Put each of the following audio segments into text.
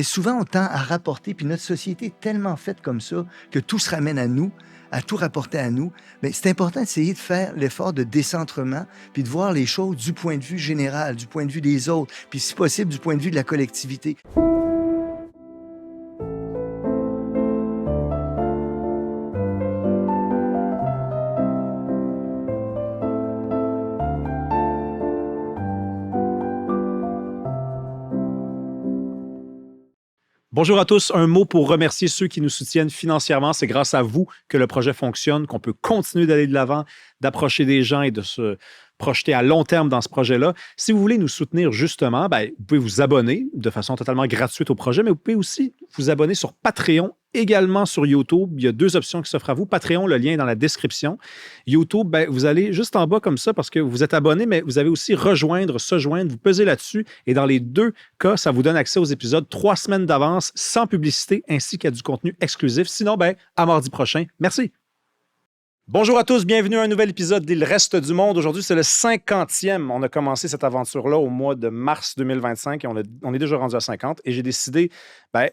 Et souvent, on tend à rapporter, puis notre société est tellement faite comme ça que tout se ramène à nous, à tout rapporter à nous. Mais c'est important d'essayer de faire l'effort de décentrement, puis de voir les choses du point de vue général, du point de vue des autres, puis si possible, du point de vue de la collectivité. Bonjour à tous. Un mot pour remercier ceux qui nous soutiennent financièrement. C'est grâce à vous que le projet fonctionne, qu'on peut continuer d'aller de l'avant, d'approcher des gens et de se projeter à long terme dans ce projet-là. Si vous voulez nous soutenir justement, vous pouvez vous abonner de façon totalement gratuite au projet, mais vous pouvez aussi vous abonner sur Patreon, également sur YouTube. Il y a 2 options qui s'offrent à vous. Patreon, le lien est dans la description. YouTube, vous allez juste en bas comme ça parce que vous êtes abonné, mais vous avez aussi rejoindre, se joindre. Vous pesez là-dessus et dans les 2 cas, ça vous donne accès aux épisodes 3 semaines d'avance sans publicité ainsi qu'à du contenu exclusif. Sinon, à mardi prochain. Merci. Bonjour à tous, bienvenue à un nouvel épisode d'Il reste du monde. Aujourd'hui, c'est le 50e. On a commencé cette aventure-là au mois de mars 2025 et on est déjà rendu à 50. Et j'ai décidé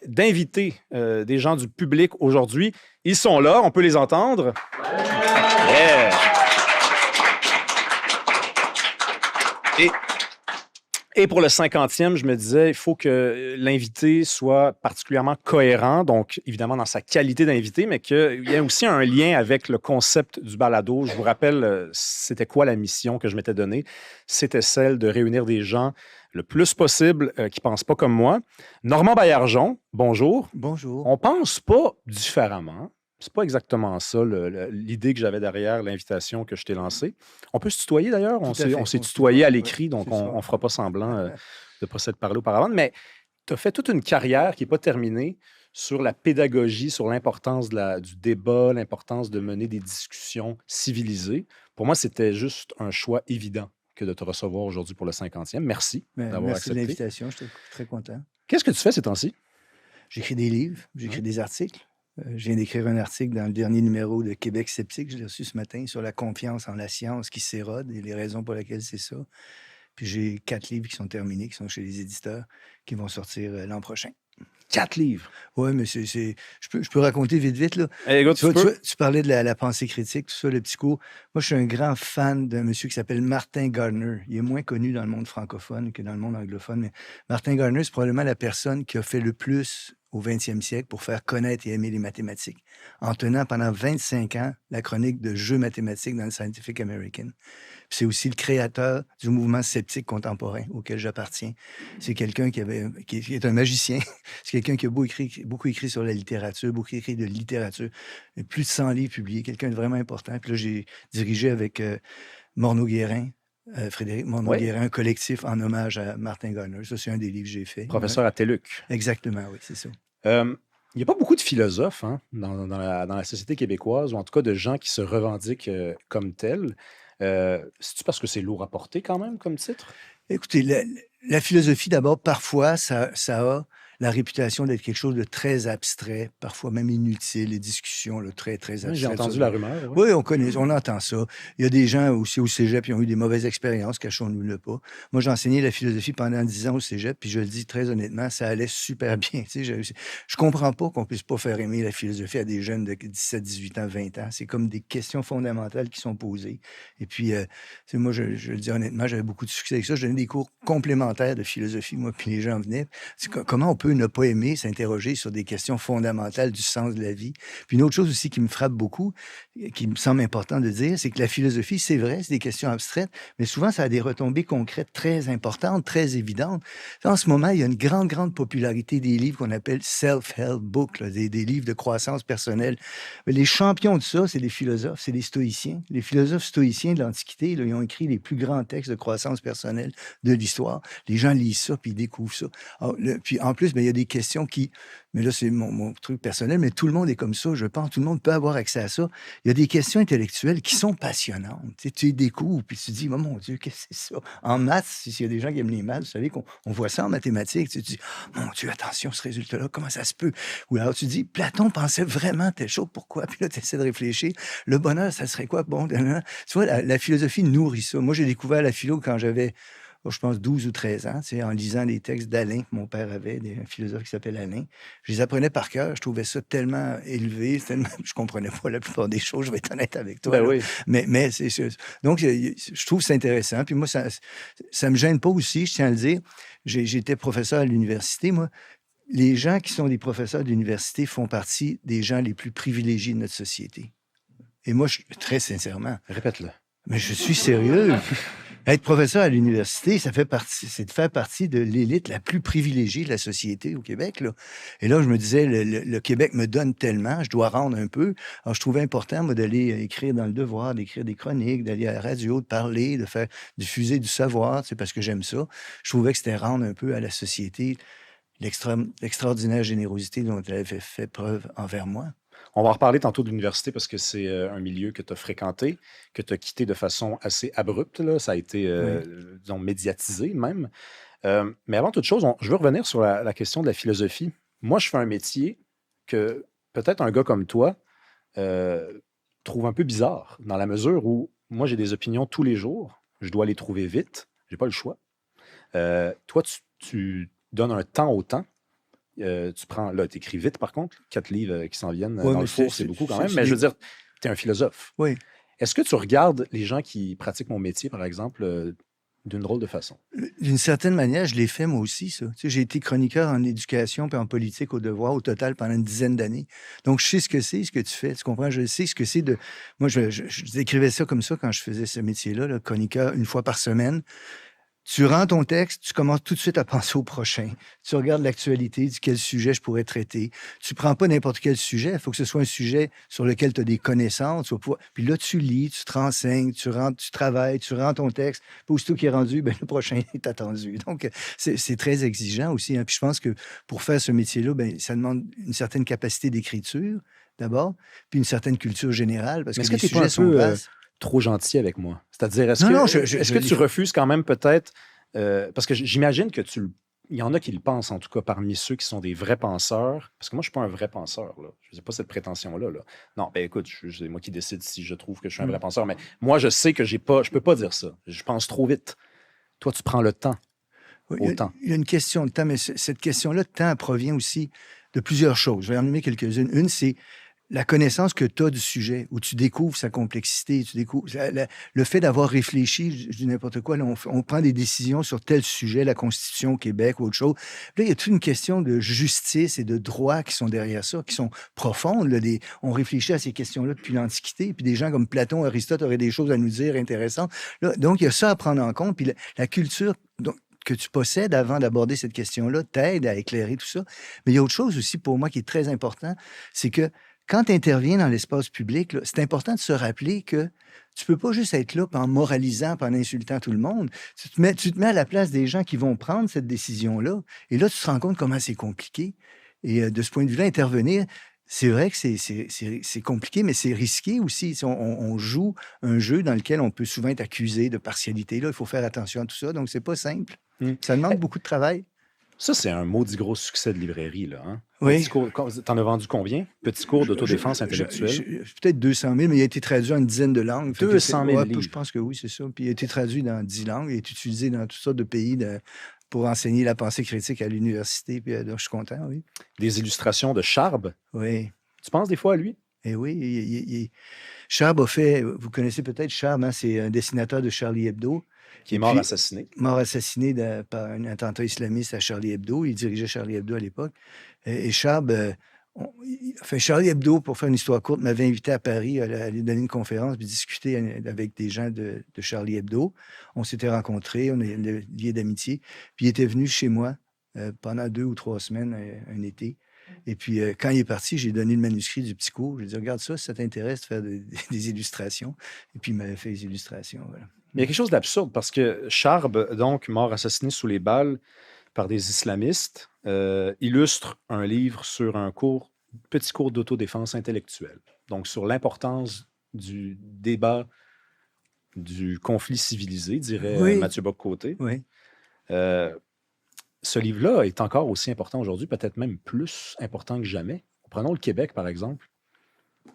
d'inviter des gens du public aujourd'hui. Ils sont là, on peut les entendre. Yeah. Et pour le 50e, je me disais, il faut que l'invité soit particulièrement cohérent, donc évidemment dans sa qualité d'invité, mais qu'il y ait aussi un lien avec le concept du balado. Je vous rappelle, c'était quoi la mission que je m'étais donnée? C'était celle de réunir des gens le plus possible qui ne pensent pas comme moi. Normand Baillargeon, bonjour. Bonjour. On ne pense pas différemment. C'est pas exactement ça l'idée que j'avais derrière l'invitation que je t'ai lancée. On peut se tutoyer d'ailleurs. On s'est tutoyé à l'écrit, donc on ne fera pas semblant de ne pas s'être parlé auparavant. Mais tu as fait toute une carrière qui n'est pas terminée sur la pédagogie, sur l'importance du débat, l'importance de mener des discussions civilisées. Pour moi, c'était juste un choix évident que de te recevoir aujourd'hui pour le 50e. Merci d'avoir accepté. Merci de l'invitation, je suis très content. Qu'est-ce que tu fais ces temps-ci? J'écris des livres, j'écris des articles. Je viens d'écrire un article dans le dernier numéro de Québec Sceptique, je l'ai reçu ce matin, sur la confiance en la science qui s'érode et les raisons pour lesquelles c'est ça. Puis j'ai 4 livres qui sont terminés, qui sont chez les éditeurs, qui vont sortir l'an prochain. 4 livres? Oui, mais je peux raconter vite, là. Tu parlais de la pensée critique, tout ça, le petit cours. Moi, je suis un grand fan d'un monsieur qui s'appelle Martin Gardner. Il est moins connu dans le monde francophone que dans le monde anglophone, mais Martin Gardner, c'est probablement la personne qui a fait le plus au 20e siècle pour faire connaître et aimer les mathématiques, en tenant pendant 25 ans la chronique de jeux mathématiques dans le Scientific American. Puis c'est aussi le créateur du mouvement sceptique contemporain auquel j'appartiens. C'est quelqu'un qui est un magicien. C'est quelqu'un qui a beaucoup écrit sur la littérature, beaucoup écrit de littérature. Plus de 100 livres publiés, quelqu'un de vraiment important. Puis là, j'ai dirigé avec Morneau-Guérin, Frédéric Morneau-Guérin, un collectif en hommage à Martin Gardner. Ça, c'est un des livres que j'ai fait. Professeur à TELUC. Exactement, oui, c'est ça. Il n'y a pas beaucoup de philosophes dans la société québécoise, ou en tout cas de gens qui se revendiquent comme tels. C'est-tu parce que c'est lourd à porter quand même comme titre? Écoutez, la philosophie, d'abord, parfois, ça a la réputation d'être quelque chose de très abstrait, parfois même inutile, les discussions très, très abstraites. J'ai entendu la rumeur. Oui, on entend ça. Il y a des gens aussi au cégep qui ont eu des mauvaises expériences, cachons-nous-le pas. Moi, j'ai enseigné la philosophie pendant 10 ans au cégep, puis je le dis très honnêtement, ça allait super bien. Tu sais, je comprends pas qu'on puisse pas faire aimer la philosophie à des jeunes de 17, 18 ans, 20 ans. C'est comme des questions fondamentales qui sont posées. Et puis, moi, je le dis honnêtement, j'avais beaucoup de succès avec ça. Je donnais des cours complémentaires de philosophie, moi, puis les gens venaient. Comment on peut ne pas aimer s'interroger sur des questions fondamentales du sens de la vie? Puis une autre chose aussi qui me frappe beaucoup, qui me semble important de dire, c'est que la philosophie, c'est vrai, c'est des questions abstraites, mais souvent, ça a des retombées concrètes très importantes, très évidentes. En ce moment, il y a une grande, grande popularité des livres qu'on appelle self-help books, là, des livres de croissance personnelle. Mais les champions de ça, c'est les philosophes, c'est les stoïciens. Les philosophes stoïciens de l'Antiquité, là, ils ont écrit les plus grands textes de croissance personnelle de l'histoire. Les gens lisent ça, puis ils découvrent ça. Alors, puis en plus, il y a des questions qui... Mais là, c'est mon truc personnel, mais tout le monde est comme ça, je pense. Tout le monde peut avoir accès à ça. Il y a des questions intellectuelles qui sont passionnantes. Tu les découvres, puis tu te dis, oh, mon Dieu, qu'est-ce que c'est ça? En maths, s'il y a des gens qui aiment les maths, vous savez qu'on voit ça en mathématiques. Tu te dis, mon Dieu, attention, ce résultat-là, comment ça se peut? Ou alors tu te dis, Platon pensait vraiment telle chose, pourquoi? Puis là, tu essaies de réfléchir. Le bonheur, ça serait quoi? Bon, tu vois, la philosophie nourrit ça. Moi, j'ai découvert la philo quand j'avais je pense, 12 ou 13 ans, en lisant les textes d'Alain que mon père avait, un philosophe qui s'appelle Alain. Je les apprenais par cœur. Je trouvais ça tellement élevé. Je comprenais pas la plupart des choses, je vais être honnête avec toi. Ben Là. oui. Mais donc, je trouve que c'est intéressant. Puis moi, ça me gêne pas aussi, je tiens à le dire. J'étais professeur à l'université, moi. Les gens qui sont des professeurs d'université font partie des gens les plus privilégiés de notre société. Et moi, très sincèrement. Répète-le. Mais je suis sérieux. Être professeur à l'université, c'est de faire partie de l'élite la plus privilégiée de la société au Québec. Là. Et là, je me disais, le Québec me donne tellement, je dois rendre un peu. Alors, je trouvais important, moi, d'aller écrire dans Le Devoir, d'écrire des chroniques, d'aller à la radio, de parler, de faire diffuser du savoir, parce que j'aime ça. Je trouvais que c'était rendre un peu à la société l'extraordinaire générosité dont elle avait fait preuve envers moi. On va en reparler tantôt de l'université parce que c'est un milieu que tu as fréquenté, que tu as quitté de façon assez abrupte. Là. Ça a été, disons, médiatisé même. Mais avant toute chose, je veux revenir sur la question de la philosophie. Moi, je fais un métier que peut-être un gars comme toi trouve un peu bizarre, dans la mesure où moi, j'ai des opinions tous les jours. Je dois les trouver vite. J'ai pas le choix. Toi, tu donnes un temps au temps. Tu prends, là, tu écris vite par contre, 4 livres qui s'en viennent dans le four, c'est beaucoup quand même, mais je veux dire, tu es un philosophe. Oui. Est-ce que tu regardes les gens qui pratiquent mon métier, par exemple, d'une drôle de façon? D'une certaine manière, je l'ai fait moi aussi, ça. Tu sais, j'ai été chroniqueur en éducation puis en politique au Devoir au total pendant une dizaine d'années. Donc, je sais ce que c'est, ce que tu fais. Tu comprends? Je sais ce que c'est de... Moi, je décrivais ça comme ça quand je faisais ce métier-là, là, chroniqueur une fois par semaine. Tu rends ton texte, tu commences tout de suite à penser au prochain. Tu regardes l'actualité, quel sujet je pourrais traiter. Tu prends pas n'importe quel sujet. Il faut que ce soit un sujet sur lequel tu as des connaissances. Puis là, tu lis, tu te renseignes, tu travailles, tu rends ton texte. Puis aussitôt qu'il est rendu, le prochain est attendu. Donc, c'est très exigeant aussi. Hein. Puis je pense que pour faire ce métier-là, ça demande une certaine capacité d'écriture, d'abord, puis une certaine culture générale, parce que les sujets sont vastes. Trop gentil avec moi. C'est-à-dire, est-ce que tu refuses quand même peut-être, parce que j'imagine que il y en a qui le pensent, en tout cas, parmi ceux qui sont des vrais penseurs, parce que moi, je ne suis pas un vrai penseur. Là. Je n'ai pas cette prétention-là. Là. Non, écoute, c'est moi qui décide si je trouve que je suis un vrai penseur, mais moi, je sais que je ne peux pas dire ça. Je pense trop vite. Toi, tu prends le temps. Il y a une question de temps, mais cette question-là de temps provient aussi de plusieurs choses. Je vais en nommer quelques-unes. Une, c'est la connaissance que tu as du sujet, où tu découvres sa complexité, tu découvres le fait d'avoir réfléchi, je dis n'importe quoi, là, on prend des décisions sur tel sujet, la Constitution au Québec ou autre chose. Là, il y a toute une question de justice et de droit qui sont derrière ça, qui sont profondes. Là, on réfléchit à ces questions-là depuis l'Antiquité, puis des gens comme Platon, Aristote auraient des choses à nous dire intéressantes. Là, donc, il y a ça à prendre en compte, puis la culture... que tu possèdes avant d'aborder cette question-là t'aide à éclairer tout ça. Mais il y a autre chose aussi pour moi qui est très important, c'est que quand tu interviens dans l'espace public, là, c'est important de se rappeler que tu peux pas juste être là en moralisant, en insultant tout le monde. Tu te mets à la place des gens qui vont prendre cette décision-là. Et là, tu te rends compte comment c'est compliqué. Et de ce point de vue-là, intervenir, c'est vrai que c'est compliqué, mais c'est risqué aussi. On joue un jeu dans lequel on peut souvent être accusé de partialité. Là, il faut faire attention à tout ça. Donc, c'est pas simple. Ça demande beaucoup de travail. Ça, c'est un maudit gros succès de librairie, là. Hein? Oui. T'en as vendu combien? Petit cours d'autodéfense intellectuelle? Peut-être 200 000, mais il a été traduit en une dizaine de langues. 200 000 livres. Je pense que oui, c'est ça. Puis il a été traduit dans 10 langues. Il est utilisé dans toutes sortes de pays pour enseigner la pensée critique à l'université. Puis je suis content, oui. Des illustrations de Charb? Oui. Tu penses des fois à lui? Eh oui. Charb a fait... Vous connaissez peut-être Charb, hein, c'est un dessinateur de Charlie Hebdo. Qui est mort assassiné. Mort assassiné par un attentat islamiste à Charlie Hebdo. Il dirigeait Charlie Hebdo à l'époque. Et Charb, Charlie Hebdo, pour faire une histoire courte, m'avait invité à Paris à aller donner une conférence puis discuter avec des gens de Charlie Hebdo. On s'était rencontrés, on est liés d'amitié. Puis il était venu chez moi pendant 2 ou 3 semaines, un été. Et puis, quand il est parti, j'ai donné le manuscrit du petit cours. J'ai dit, regarde ça, si ça t'intéresse de faire des illustrations. Et puis, il m'avait fait les illustrations, voilà. Mais il y a quelque chose d'absurde parce que Charb, donc mort assassiné sous les balles par des islamistes, illustre un livre sur un petit cours d'autodéfense intellectuelle. Donc, sur l'importance du débat, du conflit civilisé, dirait Mathieu Bock-Côté. Oui. Ce livre-là est encore aussi important aujourd'hui, peut-être même plus important que jamais. Prenons le Québec, par exemple.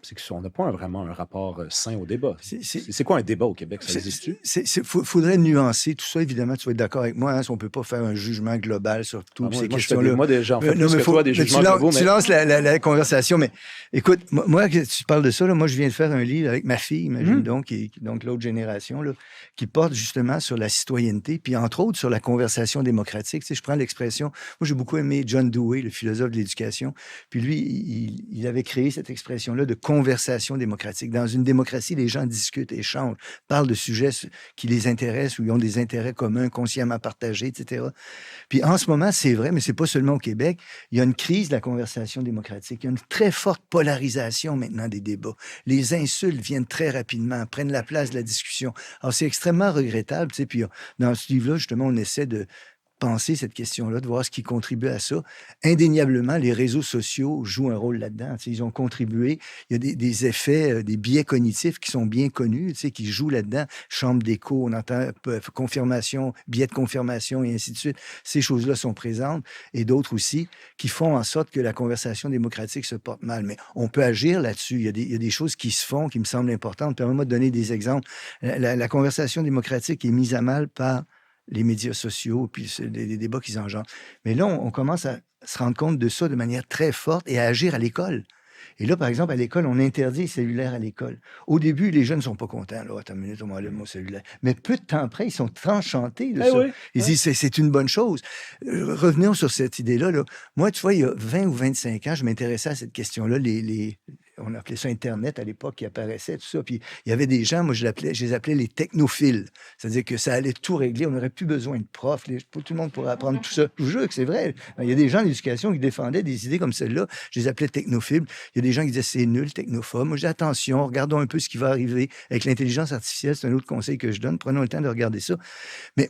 c'est qu'on n'a pas vraiment un rapport sain au débat. C'est C'est quoi un débat au Québec? Ça existe-tu? faudrait nuancer tout ça, évidemment, tu vas être d'accord avec moi, hein, on ne peut pas faire un jugement global sur toutes ces questions-là. Moi, déjà, en fait, Non, plus mais que toi, des jugements globaux. Tu lances la conversation, mais écoute, moi, que tu parles de ça, là, moi, je viens de faire un livre avec ma fille, imagine donc, donc l'autre génération, là, qui porte justement sur la citoyenneté, puis entre autres sur la conversation démocratique. Tu sais, je prends l'expression, moi, j'ai beaucoup aimé John Dewey, le philosophe de l'éducation, puis lui, il avait créé cette expression-là de conversation démocratique. Dans une démocratie, les gens discutent, échangent, parlent de sujets qui les intéressent ou ils ont des intérêts communs, consciemment partagés, etc. Puis en ce moment, c'est vrai, mais c'est pas seulement au Québec, il y a une crise de la conversation démocratique. Il y a une très forte polarisation maintenant des débats. Les insultes viennent très rapidement, prennent la place de la discussion. Alors, c'est extrêmement regrettable, tu sais, puis dans ce livre-là, justement, on essaie de penser cette question-là, de voir ce qui contribue à ça. Indéniablement, les réseaux sociaux jouent un rôle là-dedans. Tu sais, ils ont contribué. Il y a des effets, des biais cognitifs qui sont bien connus, tu sais, qui jouent là-dedans. Chambre d'écho, on entend confirmation, biais de confirmation et ainsi de suite. Ces choses-là sont présentes et d'autres aussi qui font en sorte que la conversation démocratique se porte mal. Mais on peut agir là-dessus. Il y a des choses qui se font, qui me semblent importantes. Permets-moi de donner des exemples. La conversation démocratique est mise à mal par les médias sociaux, puis les débats qu'ils engendrent. Mais là, on commence à se rendre compte de ça de manière très forte et à agir à l'école. Et là, par exemple, à l'école, on interdit les cellulaires à l'école. Au début, les jeunes ne sont pas contents. Là, attends une minute, on m'enlève mon cellulaire. Mais peu de temps après, ils sont enchantés de ça. Oui, ils disent, c'est une bonne chose. Revenons sur cette idée-là. Là. Moi, tu vois, il y a 20 ou 25 ans, je m'intéressais à cette question-là, on appelait ça Internet à l'époque, qui apparaissait, tout ça. Puis il y avait des gens, moi je les appelais les technophiles. C'est-à-dire que ça allait tout régler. On n'aurait plus besoin de profs. Tout le monde pourrait apprendre tout ça. Je vous jure que c'est vrai. Il y a des gens en éducation qui défendaient des idées comme celle-là. Je les appelais technophiles. Il y a des gens qui disaient c'est nul, technophobe. Moi, je dis attention, regardons un peu ce qui va arriver avec l'intelligence artificielle. C'est un autre conseil que je donne. Prenons le temps de regarder ça. Mais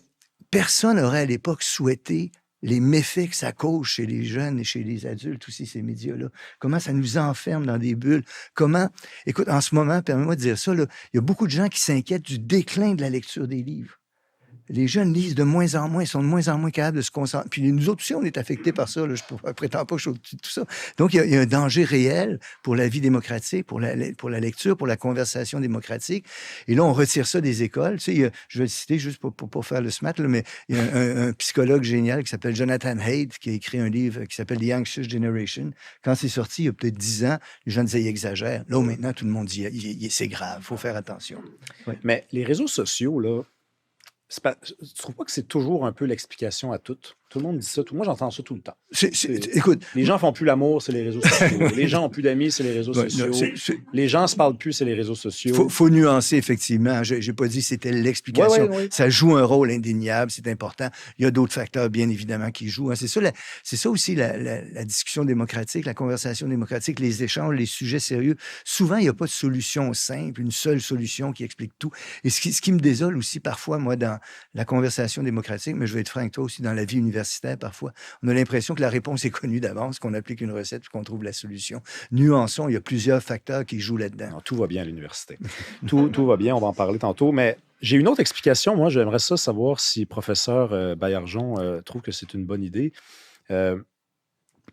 personne n'aurait à l'époque souhaité les méfaits que ça cause chez les jeunes et chez les adultes aussi, ces médias-là. Comment ça nous enferme dans des bulles. Comment... Écoute, en ce moment, permets-moi de dire ça, là, il y a beaucoup de gens qui s'inquiètent du déclin de la lecture des livres. Les jeunes lisent de moins en moins, ils sont de moins en moins capables de se concentrer. Puis nous autres aussi, on est affectés par ça. Là. Je ne prétends pas que je suis au-dessus de tout ça. Donc, il y a un danger réel pour la vie démocratique, pour la lecture, pour la conversation démocratique. Et là, on retire ça des écoles. Tu sais, je vais le citer juste pour faire le SMAT, là, mais il y a un psychologue génial qui s'appelle Jonathan Haidt qui a écrit un livre qui s'appelle The Anxious Generation. Quand c'est sorti, il y a peut-être 10 ans, les gens disaient il exagère. Là, maintenant, tout le monde dit c'est grave, il faut faire attention. Ouais. Mais les réseaux sociaux, là, tu ne trouves pas que c'est toujours un peu l'explication à tout? Tout le monde dit ça. Moi, j'entends ça tout le temps. Écoute, les gens font plus l'amour, c'est les réseaux sociaux. Les gens ont plus d'amis, c'est les réseaux sociaux. Les gens se parlent plus, c'est les réseaux sociaux. Faut nuancer, effectivement. Je n'ai pas dit que c'était l'explication. Ouais. Ça joue un rôle indéniable, c'est important. Il y a d'autres facteurs, bien évidemment, qui jouent. Hein. C'est ça aussi la discussion démocratique, la conversation démocratique, les échanges, les sujets sérieux. Souvent, il n'y a pas de solution simple, une seule solution qui explique tout. Et ce qui me désole aussi parfois, moi, dans la conversation démocratique, mais je vais être franc avec toi aussi, dans la vie universitaire, parfois, on a l'impression que la réponse est connue d'avance, qu'on applique une recette et qu'on trouve la solution. Nuançons, il y a plusieurs facteurs qui jouent là-dedans. Non, tout va bien à l'université. tout va bien, on va en parler tantôt, mais j'ai une autre explication. Moi, j'aimerais ça savoir si professeur Baillargeon trouve que c'est une bonne idée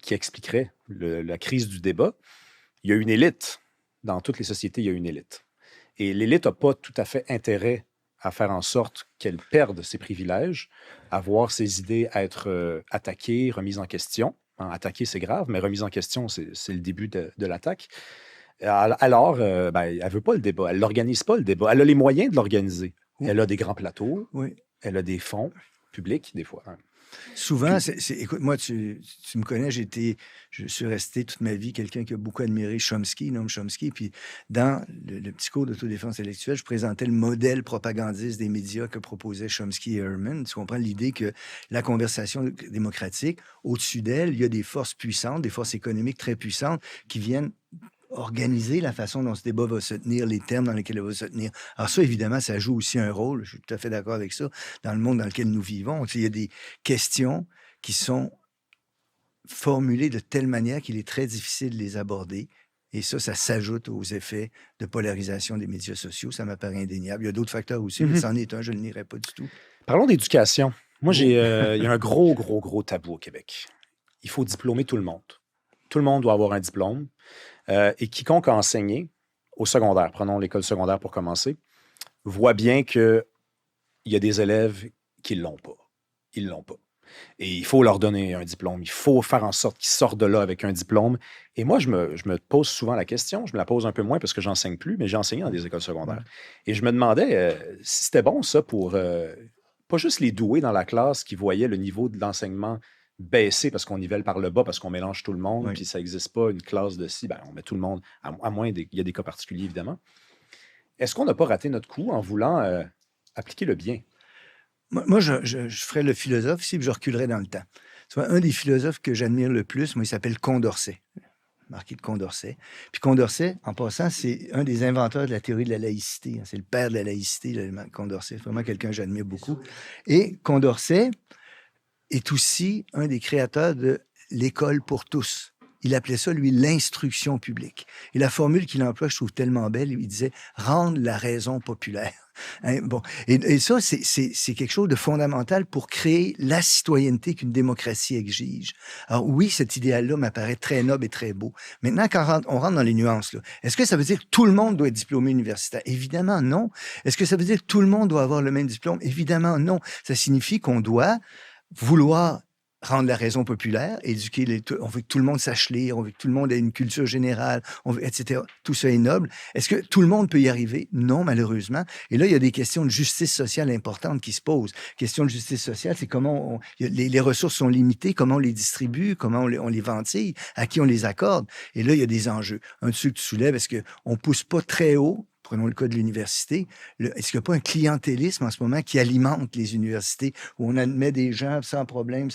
qui expliquerait la crise du débat. Il y a une élite. Dans toutes les sociétés, il y a une élite. Et l'élite n'a pas tout à fait intérêt à faire en sorte qu'elle perde ses privilèges, à voir ses idées être attaquées, remises en question. Attaquer, c'est grave, mais remise en question, c'est le début de l'attaque. Alors, elle ne veut pas le débat. Elle ne l'organise pas, le débat. Elle a les moyens de l'organiser. Oui. Elle a des grands plateaux. Oui. Elle a des fonds publics, des fois. Souvent, écoute, moi, tu me connais, je suis resté toute ma vie quelqu'un qui a beaucoup admiré Chomsky, Noam Chomsky, puis dans le petit cours d'autodéfense intellectuelle, je présentais le modèle propagandiste des médias que proposaient Chomsky et Ehrman. Tu comprends l'idée que la conversation démocratique, au-dessus d'elle, il y a des forces puissantes, des forces économiques très puissantes qui viennent organiser la façon dont ce débat va se tenir, les termes dans lesquels il va se tenir. Alors ça, évidemment, ça joue aussi un rôle, je suis tout à fait d'accord avec ça, dans le monde dans lequel nous vivons. Il y a des questions qui sont formulées de telle manière qu'il est très difficile de les aborder. Et ça s'ajoute aux effets de polarisation des médias sociaux. Ça m'apparaît indéniable. Il y a d'autres facteurs aussi, mais c'en est un, je ne le nierai pas du tout. Parlons d'éducation. Moi, il y a un gros tabou au Québec. Il faut diplômer tout le monde. tout le monde doit avoir un diplôme. Et quiconque a enseigné au secondaire, prenons l'école secondaire pour commencer, voit bien qu'il y a des élèves qui ne l'ont pas. Ils ne l'ont pas. Et il faut leur donner un diplôme. Il faut faire en sorte qu'ils sortent de là avec un diplôme. Et moi, je me pose souvent la question. Je me la pose un peu moins parce que j'enseigne plus, mais j'ai enseigné dans des écoles secondaires. Et je me demandais si c'était bon, ça, pour pas juste les doués dans la classe qui voyaient le niveau de l'enseignement baisser parce qu'on nivelle par le bas, parce qu'on mélange tout le monde, Oui. puis ça n'existe pas une classe de ci, on met tout le monde, à moins il y a des cas particuliers, évidemment. Est-ce qu'on n'a pas raté notre coup en voulant appliquer le bien? Moi, je ferais le philosophe ici, puis je reculerais dans le temps. Tu vois, un des philosophes que j'admire le plus, moi, il s'appelle Condorcet, marquis de Condorcet. Puis Condorcet, en passant, c'est un des inventeurs de la théorie de la laïcité. Hein. C'est le père de la laïcité, Condorcet. C'est vraiment quelqu'un que j'admire beaucoup. Et Condorcet est aussi un des créateurs de l'école pour tous. Il appelait ça, lui, l'instruction publique. Et la formule qu'il emploie, je trouve tellement belle, il disait « rendre la raison populaire ». Hein, bon. Et ça, c'est quelque chose de fondamental pour créer la citoyenneté qu'une démocratie exige. Alors oui, cet idéal-là m'apparaît très noble et très beau. Maintenant, quand on rentre dans les nuances, là, est-ce que ça veut dire que tout le monde doit être diplômé universitaire? Évidemment, non. Est-ce que ça veut dire que tout le monde doit avoir le même diplôme? Évidemment, non. Ça signifie qu'on doit vouloir rendre la raison populaire, éduquer on veut que tout le monde sache lire, on veut que tout le monde ait une culture générale, etc. Tout ça est noble. Est-ce que tout le monde peut y arriver? Non, malheureusement. Et là, il y a des questions de justice sociale importantes qui se posent. Question de justice sociale, c'est comment les ressources sont limitées, comment on les distribue, comment on les ventile, à qui on les accorde. Et là, il y a des enjeux. Un de ceux que tu soulèves, est-ce qu'on ne pousse pas très haut? Prenons le cas de l'université. Est-ce qu'il n'y a pas un clientélisme en ce moment qui alimente les universités, où on admet des gens sans problème,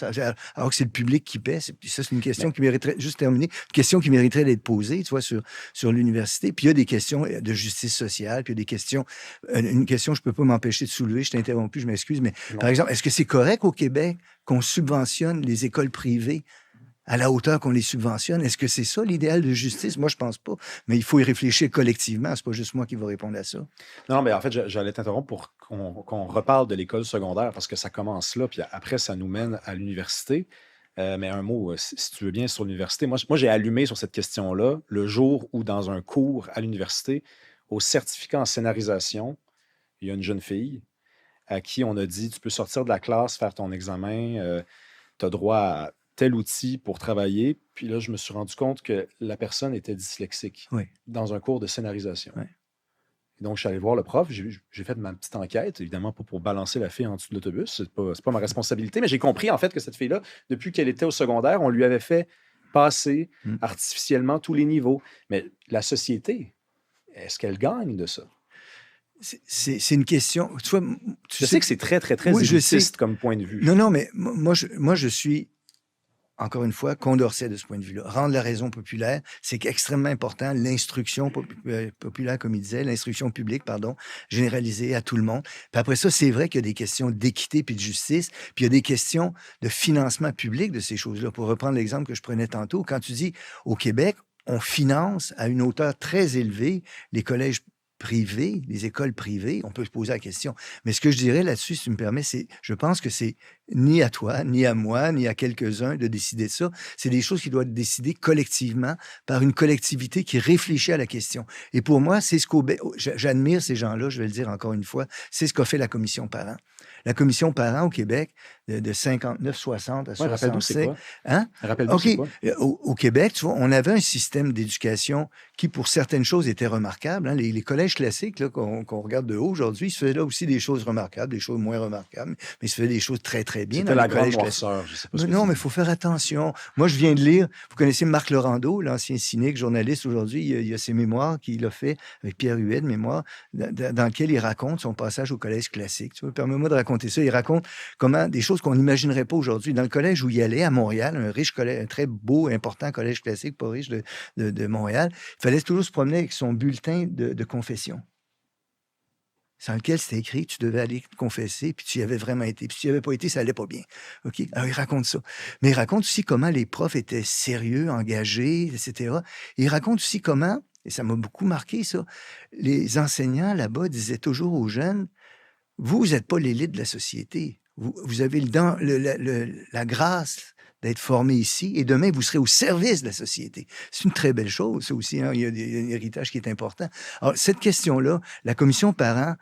alors que c'est le public qui paie? Ça, c'est une question qui mériterait, juste terminer, une question qui mériterait d'être posée, tu vois, sur l'université. Puis il y a des questions de justice sociale, puis il y a des questions, une question que je ne peux pas m'empêcher de soulever, je t'ai interrompu, je m'excuse, mais par exemple, est-ce que c'est correct au Québec qu'on subventionne les écoles privées à la hauteur qu'on les subventionne? Est-ce que c'est ça l'idéal de justice? Moi, je pense pas. Mais il faut y réfléchir collectivement. C'est pas juste moi qui va répondre à ça. Non, mais en fait, j'allais t'interrompre pour qu'on reparle de l'école secondaire parce que ça commence là, puis après, ça nous mène à l'université. Mais un mot, si tu veux bien, sur l'université. Moi, j'ai allumé sur cette question-là le jour où, dans un cours à l'université, au certificat en scénarisation, il y a une jeune fille à qui on a dit, tu peux sortir de la classe, faire ton examen, tu as droit à tel outil pour travailler. Puis là, je me suis rendu compte que la personne était dyslexique dans un cours de scénarisation. Oui. Et donc, je suis allé voir le prof. J'ai fait ma petite enquête, évidemment, pas pour balancer la fille en dessous de l'autobus. C'est pas ma responsabilité, mais j'ai compris, en fait, que cette fille-là, depuis qu'elle était au secondaire, on lui avait fait passer artificiellement tous les niveaux. Mais la société, est-ce qu'elle gagne de ça? C'est une question... Tu vois, je sais que c'est très, très, très élitiste comme point de vue. Non, mais moi, je suis... Encore une fois, Condorcet de ce point de vue-là. Rendre la raison populaire, c'est extrêmement important. L'instruction populaire, comme il disait, l'instruction publique, pardon, généralisée à tout le monde. Puis après ça, c'est vrai qu'il y a des questions d'équité puis de justice, puis il y a des questions de financement public de ces choses-là. Pour reprendre l'exemple que je prenais tantôt, quand tu dis au Québec, on finance à une hauteur très élevée les collèges privés, les écoles privées, on peut se poser la question. Mais ce que je dirais là-dessus, si tu me permets, c'est, je pense que c'est ni à toi, ni à moi, ni à quelques-uns de décider de ça. C'est des choses qui doivent être décidées collectivement par une collectivité qui réfléchit à la question. Et pour moi, c'est ce j'admire ces gens-là, je vais le dire encore une fois, c'est ce qu'a fait la commission parents. La commission parents au Québec, de 59-60 à 67. Hein? Rappelle-nous c'est quoi? Au Québec, tu vois, on avait un système d'éducation qui, pour certaines choses, était remarquable. Hein. Les collèges classiques là, qu'on regarde de haut aujourd'hui, il se fait là aussi des choses remarquables, des choses moins remarquables, mais il se fait des choses très, très bien. C'était la grande noirceur, je sais pas ce que non, mais il faut faire attention. Moi, je viens de lire, vous connaissez Marc Laurando, l'ancien cynique, journaliste aujourd'hui, il y a ses mémoires qu'il a fait avec Pierre Huet, de mémoire, dans lequel il raconte son passage au collège classique. Tu vois, permets-moi de raconter ça. Il raconte comment des choses qu'on n'imaginerait pas aujourd'hui. Dans le collège où il allait, à Montréal, un riche collège, un très beau, important collège classique, pas riche de Montréal, il fallait toujours se promener avec son bulletin de confession, sans lequel c'était écrit, tu devais aller te confesser, puis tu y avais vraiment été. Puis si tu n'y avais pas été, ça allait pas bien. OK? Alors, il raconte ça. Mais il raconte aussi comment les profs étaient sérieux, engagés, etc. Et il raconte aussi comment, et ça m'a beaucoup marqué, ça, les enseignants là-bas disaient toujours aux jeunes, vous n'êtes pas l'élite de la société. Vous avez la grâce d'être formés ici, et demain, vous serez au service de la société. C'est une très belle chose, ça aussi. Hein? Il y a un héritage qui est important. Alors, cette question-là, la commission parents,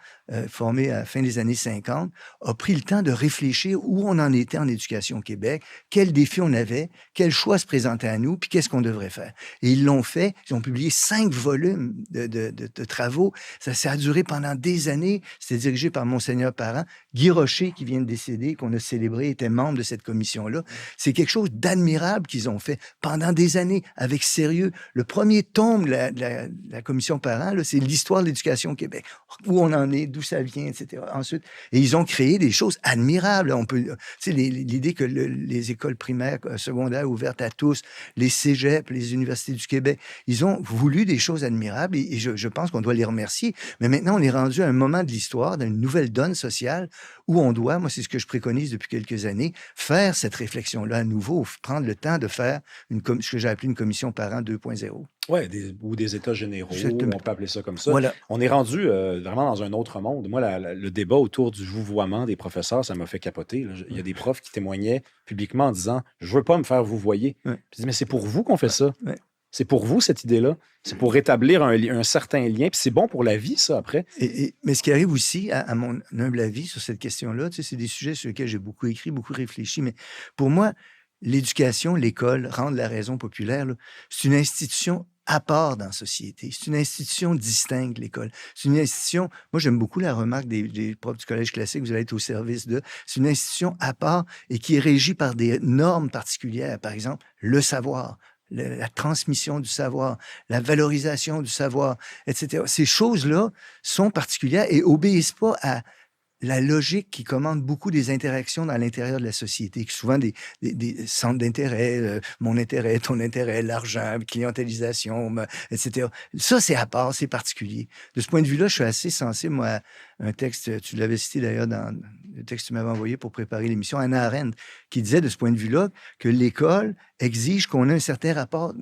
formée à la fin des années 50, a pris le temps de réfléchir où on en était en éducation au Québec, quels défis on avait, quels choix se présentaient à nous, puis qu'est-ce qu'on devrait faire. Et ils l'ont fait. Ils ont publié 5 volumes de travaux. Ça a duré pendant des années. C'était dirigé par Monseigneur Parent. Guy Rocher, qui vient de décéder, qu'on a célébré, était membre de cette commission-là. C'est quelque chose d'admirable qu'ils ont fait pendant des années, avec sérieux. Le premier tome de la commission Parent, c'est l'histoire de l'éducation au Québec. Où on en est, d'où ça vient, etc. Ensuite, et ils ont créé des choses admirables. On peut, tu sais, l'idée que les écoles primaires, secondaires ouvertes à tous, les cégeps, les universités du Québec, ils ont voulu des choses admirables et je pense qu'on doit les remercier. Mais maintenant, on est rendu à un moment de l'histoire, d'une nouvelle donne sociale où on doit, moi, c'est ce que je préconise depuis quelques années, faire cette réflexion-là à nouveau, prendre le temps de faire ce que j'ai appelé une commission parent 2.0. Oui, ou des états généraux, on peut appeler ça comme ça. Voilà. On est rendu vraiment dans un autre monde. Moi, le débat autour du vouvoiement des professeurs, ça m'a fait capoter. Là. Il y a des profs qui témoignaient publiquement en disant « Je veux pas me faire vouvoyer. » Je dis « Mais c'est pour vous qu'on fait ça. C'est pour vous, cette idée-là. C'est pour rétablir un certain lien. Puis c'est bon pour la vie, ça, après. » Mais ce qui arrive aussi, à mon humble avis, sur cette question-là, tu sais, c'est des sujets sur lesquels j'ai beaucoup écrit, beaucoup réfléchi, mais pour moi, l'éducation, l'école, rendre la raison populaire, là, c'est une institution à part dans la société. C'est une institution distincte, l'école. C'est une institution... Moi, j'aime beaucoup la remarque des profs du collège classique, vous allez être au service de... C'est une institution à part et qui est régie par des normes particulières. Par exemple, le savoir, la transmission du savoir, la valorisation du savoir, etc. Ces choses-là sont particulières et obéissent pas à la logique qui commande beaucoup des interactions dans l'intérieur de la société, qui souvent des centres d'intérêt, mon intérêt, ton intérêt, l'argent, clientélisation, etc. Ça, c'est à part, c'est particulier. De ce point de vue-là, je suis assez sensible, moi, à un texte, tu l'avais cité d'ailleurs dans le texte que tu m'avais envoyé pour préparer l'émission, Hannah Arendt, qui disait de ce point de vue-là que l'école exige qu'on ait un certain rapport,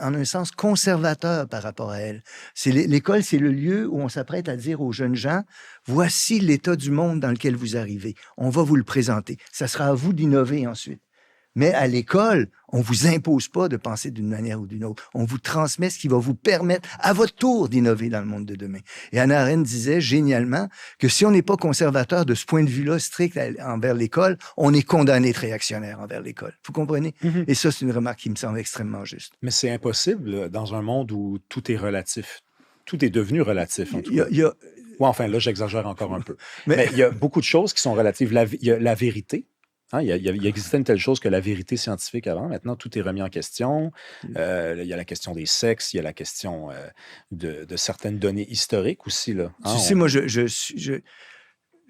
en un sens conservateur par rapport à elle. L'école, c'est le lieu où on s'apprête à dire aux jeunes gens, voici l'état du monde dans lequel vous arrivez. On va vous le présenter. Ça sera à vous d'innover ensuite. Mais à l'école, on ne vous impose pas de penser d'une manière ou d'une autre. On vous transmet ce qui va vous permettre, à votre tour, d'innover dans le monde de demain. Et Hannah Arendt disait génialement que si on n'est pas conservateur de ce point de vue-là strict envers l'école, on est condamné de réactionnaire envers l'école. Vous comprenez? Et ça, c'est une remarque qui me semble extrêmement juste. Mais c'est impossible dans un monde où tout est relatif. Tout est devenu relatif, en tout cas. Oui, enfin, là, j'exagère encore un peu. Mais il y a beaucoup de choses qui sont relatives. Il y a la vérité. Hein, il existait une telle chose que la vérité scientifique avant. Maintenant, tout est remis en question. Il y a la question des sexes, il y a la question de certaines données historiques aussi. Là. Hein, tu sais, moi,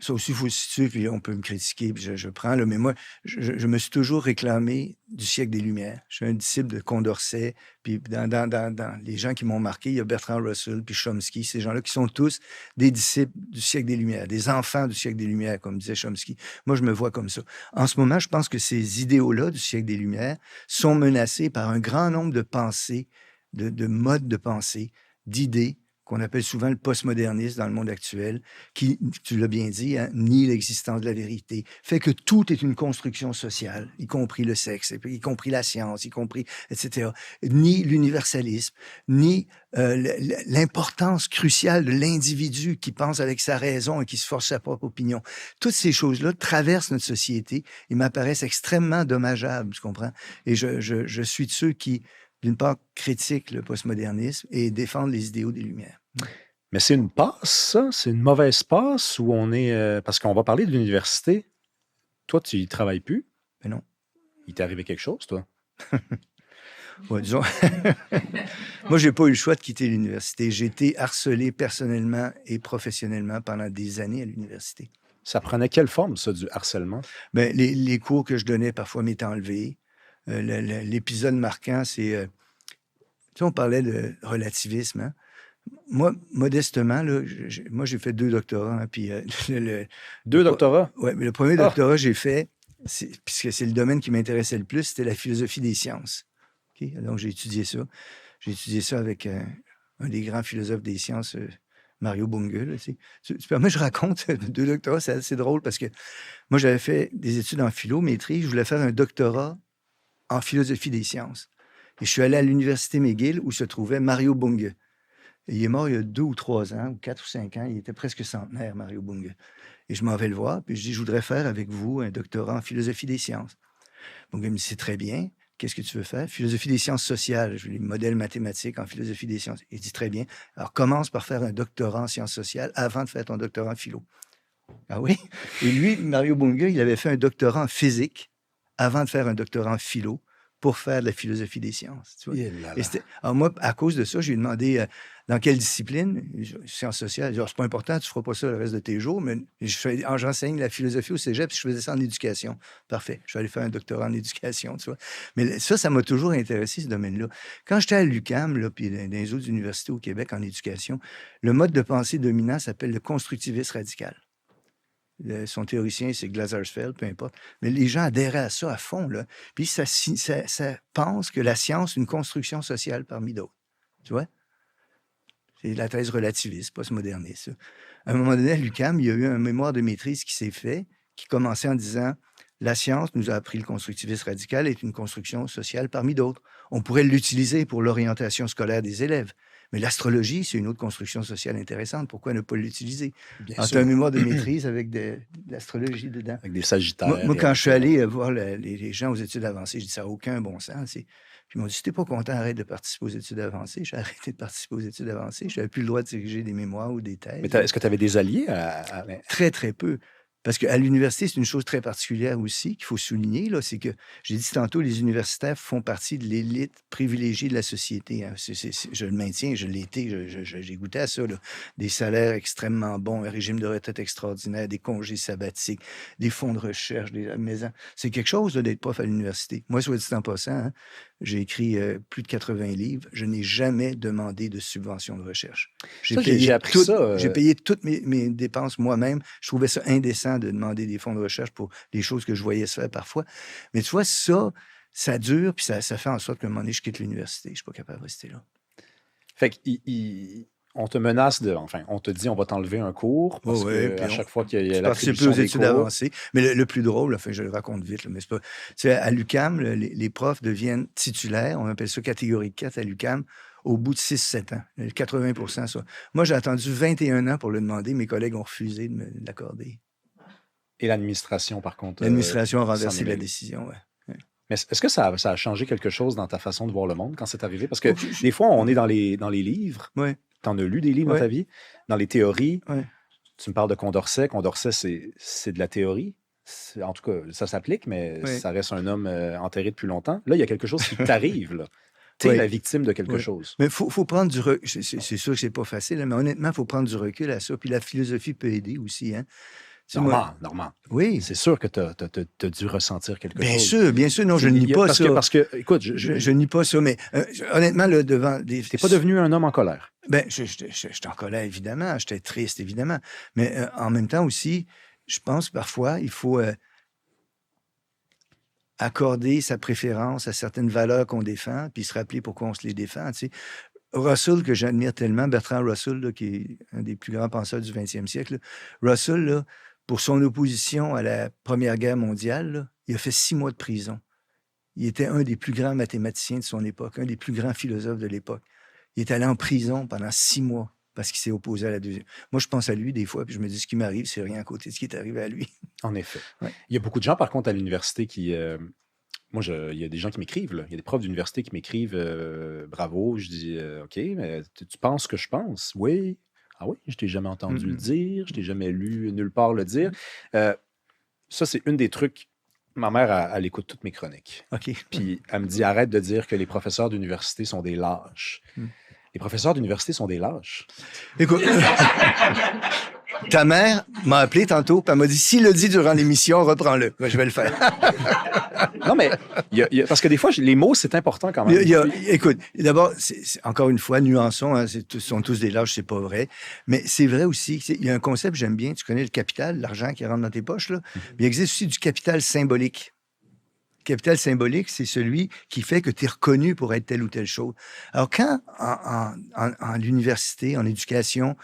ça aussi, il faut se situer, puis on peut me critiquer, puis je prends, là, mais moi, je me suis toujours réclamé du siècle des Lumières. Je suis un disciple de Condorcet, puis dans les gens qui m'ont marqué, il y a Bertrand Russell, puis Chomsky, ces gens-là qui sont tous des disciples du siècle des Lumières, des enfants du siècle des Lumières, comme disait Chomsky. Moi, je me vois comme ça. En ce moment, je pense que ces idéaux-là du siècle des Lumières sont menacés par un grand nombre de pensées, de modes de pensée, d'idées, qu'on appelle souvent le postmodernisme dans le monde actuel, qui, tu l'as bien dit, hein, nie l'existence de la vérité, fait que tout est une construction sociale, y compris le sexe, y compris la science, y compris, etc. Ni l'universalisme, ni l'importance cruciale de l'individu qui pense avec sa raison et qui se force sa propre opinion. Toutes ces choses-là traversent notre société et m'apparaissent extrêmement dommageables, tu comprends? Et je suis de ceux qui, d'une part, critiquent le postmodernisme et défendent les idéaux des Lumières. Mais c'est une passe, ça? C'est une mauvaise passe où on est... parce qu'on va parler de l'université. Toi, tu y travailles plus? Mais non. Il t'est arrivé quelque chose, toi? Ouais, disons... Moi, j'ai pas eu le choix de quitter l'université. J'ai été harcelé personnellement et professionnellement pendant des années à l'université. Ça prenait quelle forme, ça, du harcèlement? Bien, les cours que je donnais parfois m'étaient enlevés. L'épisode marquant, c'est... tu sais, on parlait de relativisme. Hein? Moi, modestement, là, moi, j'ai fait 2 doctorats. Hein, puis, 2 doctorats? Oui, mais le premier doctorat que j'ai fait, puisque c'est le domaine qui m'intéressait le plus, c'était la philosophie des sciences. Okay? Donc, j'ai étudié ça. J'ai étudié ça avec un des grands philosophes des sciences, Mario Bunge. Là, tu permets, je raconte 2 doctorats, c'est assez drôle parce que moi, j'avais fait des études en philométrie. Je voulais faire un doctorat en philosophie des sciences. Et je suis allé à l'Université McGill où se trouvait Mario Bunge. Et il est mort il y a 2 ou 3 ans, ou 4 ou 5 ans. Il était presque centenaire, Mario Bunge. Et je m'en vais le voir, puis je dis, je voudrais faire avec vous un doctorat en philosophie des sciences. Donc, il me dit, c'est très bien. Qu'est-ce que tu veux faire? Philosophie des sciences sociales. Je veux des modèles mathématiques en philosophie des sciences. Il dit, très bien. Alors, commence par faire un doctorat en sciences sociales avant de faire ton doctorat en philo. Ah oui? Et lui, Mario Bunge, il avait fait un doctorat en physique avant de faire un doctorat en philo pour faire de la philosophie des sciences. Tu vois? Alors moi, à cause de ça, je lui ai demandé dans quelle discipline, sciences sociales. Genre, c'est pas important, tu feras pas ça le reste de tes jours, mais j'enseigne la philosophie au cégep, puis je faisais ça en éducation. Parfait. Je suis allé faire un doctorat en éducation, tu vois. Mais ça m'a toujours intéressé, ce domaine-là. Quand j'étais à l'UQAM, là, puis dans les autres universités au Québec en éducation, le mode de pensée dominant s'appelle le constructivisme radical. Son théoricien, c'est Glasersfeld, peu importe. Mais les gens adhéraient à ça à fond, là. Puis ça pense que la science est une construction sociale parmi d'autres. Tu vois? C'est la thèse relativiste, postmoderniste. À un moment donné, à l'UQAM, il y a eu un mémoire de maîtrise qui s'est fait, qui commençait en disant « La science nous a appris le constructivisme radical est une construction sociale parmi d'autres. On pourrait l'utiliser pour l'orientation scolaire des élèves. Mais l'astrologie, c'est une autre construction sociale intéressante. Pourquoi ne pas l'utiliser? C'est un mémoire de maîtrise avec de l'astrologie dedans. Avec des sagittaires. Moi quand je suis allé voir les gens aux études avancées, je dis ça n'a aucun bon sens. Puis ils m'ont dit, si t'es pas content, arrête de participer aux études avancées. J'ai arrêté de participer aux études avancées. Je n'avais plus le droit de diriger des mémoires ou des thèses. Mais est-ce que tu avais des alliés Très, très peu. Parce qu'à l'université, c'est une chose très particulière aussi qu'il faut souligner, là, c'est que, j'ai dit tantôt, les universitaires font partie de l'élite privilégiée de la société. Hein. Je le maintiens, je l'ai été, j'ai goûté à ça. Là. Des salaires extrêmement bons, un régime de retraite extraordinaire, des congés sabbatiques, des fonds de recherche, des maisons. C'est quelque chose là, d'être prof à l'université. Moi, soit dit en passant, hein, j'ai écrit plus de 80 livres. Je n'ai jamais demandé de subvention de recherche. J'ai payé toutes mes dépenses moi-même. Je trouvais ça indécent de demander des fonds de recherche pour des choses que je voyais se faire parfois. Mais tu vois, ça dure, puis ça fait en sorte qu'à un moment donné, je quitte l'université. Je ne suis pas capable de rester là. Fait qu'on te menace on te dit on va t'enlever un cours parce qu'à chaque fois qu'il y a l'attribution des cours... avancées. Mais le plus drôle, je le raconte vite, là, mais c'est pas... Tu sais, à l'UQAM, les profs deviennent titulaires, on appelle ça catégorie 4 à l'UQAM, au bout de 6-7 ans. 80 ça. Moi, j'ai attendu 21 ans pour le demander. Mes collègues ont refusé de me l'accorder. Et l'administration, par contre... L'administration a renversé la décision, oui. Mais est-ce que ça a changé quelque chose dans ta façon de voir le monde quand c'est arrivé? Parce que des fois, on est dans les livres. Ouais. Tu en as lu des livres dans ta vie? Dans les théories. Ouais. Tu me parles de Condorcet. Condorcet, c'est de la théorie. En tout cas, ça s'applique, mais ça reste un homme enterré depuis longtemps. Là, il y a quelque chose qui t'arrive, là. Tu es la victime de quelque chose. Mais il faut prendre du recul. C'est sûr que c'est pas facile, mais honnêtement, il faut prendre du recul à ça. Puis la philosophie peut aider aussi, hein. Normand. Oui. C'est sûr que tu as dû ressentir quelque chose. Bien sûr. Non, je nie pas ça. Parce que, écoute, je nie pas ça, mais honnêtement, là, devant... Tu n'es pas devenu un homme en colère. J'étais en colère, évidemment. J'étais triste, évidemment. Mais en même temps aussi, je pense parfois, il faut accorder sa préférence à certaines valeurs qu'on défend, puis se rappeler pourquoi on se les défend, tu sais. Russell, que j'admire tellement, Bertrand Russell, là, qui est un des plus grands penseurs du 20e siècle, là, Russell, là, pour son opposition à la Première Guerre mondiale, là, il a fait 6 mois de prison. Il était un des plus grands mathématiciens de son époque, un des plus grands philosophes de l'époque. Il est allé en prison pendant 6 mois parce qu'il s'est opposé à la deuxième. Moi, je pense à lui des fois, puis je me dis, ce qui m'arrive, c'est rien à côté de ce qui est arrivé à lui. En effet. Ouais. Il y a beaucoup de gens, par contre, à l'université qui... il y a des gens qui m'écrivent, là. Il y a des profs d'université qui m'écrivent bravo. Je dis OK, mais tu penses ce que je pense? Oui. Ah oui, je t'ai jamais entendu le dire, je t'ai jamais lu nulle part le dire. Ça, c'est une des trucs. Ma mère, elle écoute toutes mes chroniques. OK. Puis elle me dit arrête de dire que les professeurs d'université sont des lâches. Les professeurs d'université sont des lâches. Écoute. Ta mère m'a appelé tantôt, puis elle m'a dit, s'il le dit durant l'émission, reprends-le. Ben, je vais le faire. Non, mais parce que des fois, les mots, c'est important quand même. Écoute, d'abord, encore une fois, nuançons, hein, sont tous des lâches, c'est pas vrai. Mais c'est vrai aussi, il y a un concept que j'aime bien, tu connais le capital, l'argent qui rentre dans tes poches, là. Mais il existe aussi du capital symbolique. Le capital symbolique, c'est celui qui fait que tu es reconnu pour être telle ou telle chose. Alors, quand, en l'université, en éducation,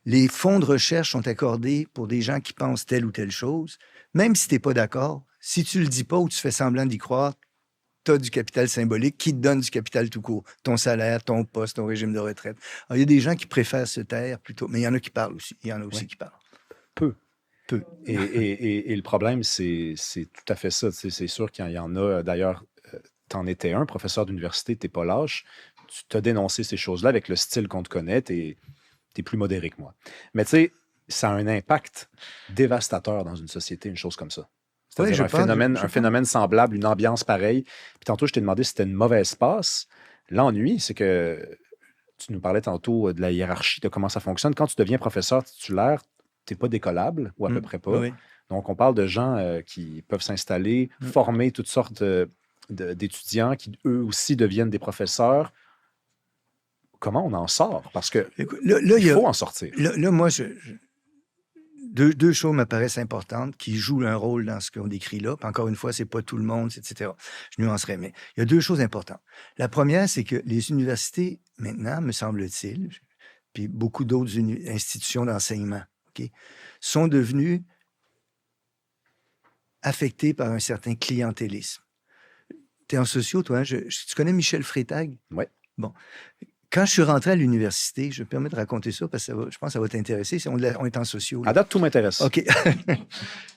les fonds de recherche sont accordés pour des gens qui pensent telle ou telle chose, même si tu n'es pas d'accord, si tu le dis pas ou tu fais semblant d'y croire, tu as du capital symbolique qui te donne du capital tout court. Ton salaire, ton poste, ton régime de retraite. Alors, il y a des gens qui préfèrent se taire plutôt, mais il y en a qui parlent aussi. Il y en a aussi qui parlent. Peu. Peu. Et le problème, c'est tout à fait ça. C'est sûr qu'il y en a. D'ailleurs, tu en étais un, professeur d'université, tu n'es pas lâche. Tu t'as dénoncé ces choses-là avec le style qu'on te connaît. Tu es plus modéré que moi. Mais tu sais, ça a un impact dévastateur dans une société, une chose comme ça. C'est-à-dire un phénomène semblable, une ambiance pareille. Puis tantôt, je t'ai demandé si c'était une mauvaise passe. L'ennui, c'est que tu nous parlais tantôt de la hiérarchie, de comment ça fonctionne. Quand tu deviens professeur titulaire, tu n'es pas décollable, ou à peu près pas. Oui. Donc, on parle de gens qui peuvent s'installer, former toutes sortes d'étudiants qui, eux aussi, deviennent des professeurs. Comment on en sort? Parce que il faut en sortir. Là, moi, deux choses me paraissent importantes qui jouent un rôle dans ce qu'on décrit là. Puis encore une fois, c'est pas tout le monde, etc. Je nuancerai, mais il y a deux choses importantes. La première, c'est que les universités, maintenant, me semble-t-il, puis beaucoup d'autres institutions d'enseignement, sont devenues affectées par un certain clientélisme. Tu es en sociaux, toi, hein? Tu connais Michel Freytag? Oui. Bon. Quand je suis rentré à l'université, je me permets de raconter ça parce que je pense que ça va t'intéresser. On est en sociaux. À date, tout m'intéresse. OK.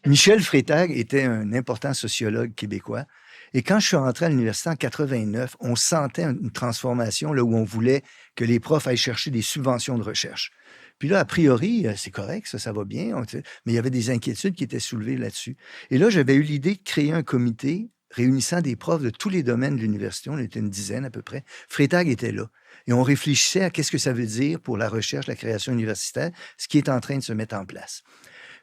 Michel Freytag était un important sociologue québécois. Et quand je suis rentré à l'université en 89, on sentait une transformation là, où on voulait que les profs aillent chercher des subventions de recherche. Puis là, a priori, c'est correct, ça va bien. Mais il y avait des inquiétudes qui étaient soulevées là-dessus. Et là, j'avais eu l'idée de créer un comité réunissant des profs de tous les domaines de l'université. On était une dizaine à peu près. Freytag était là. Et on réfléchissait à qu'est-ce que ça veut dire pour la recherche, la création universitaire, ce qui est en train de se mettre en place.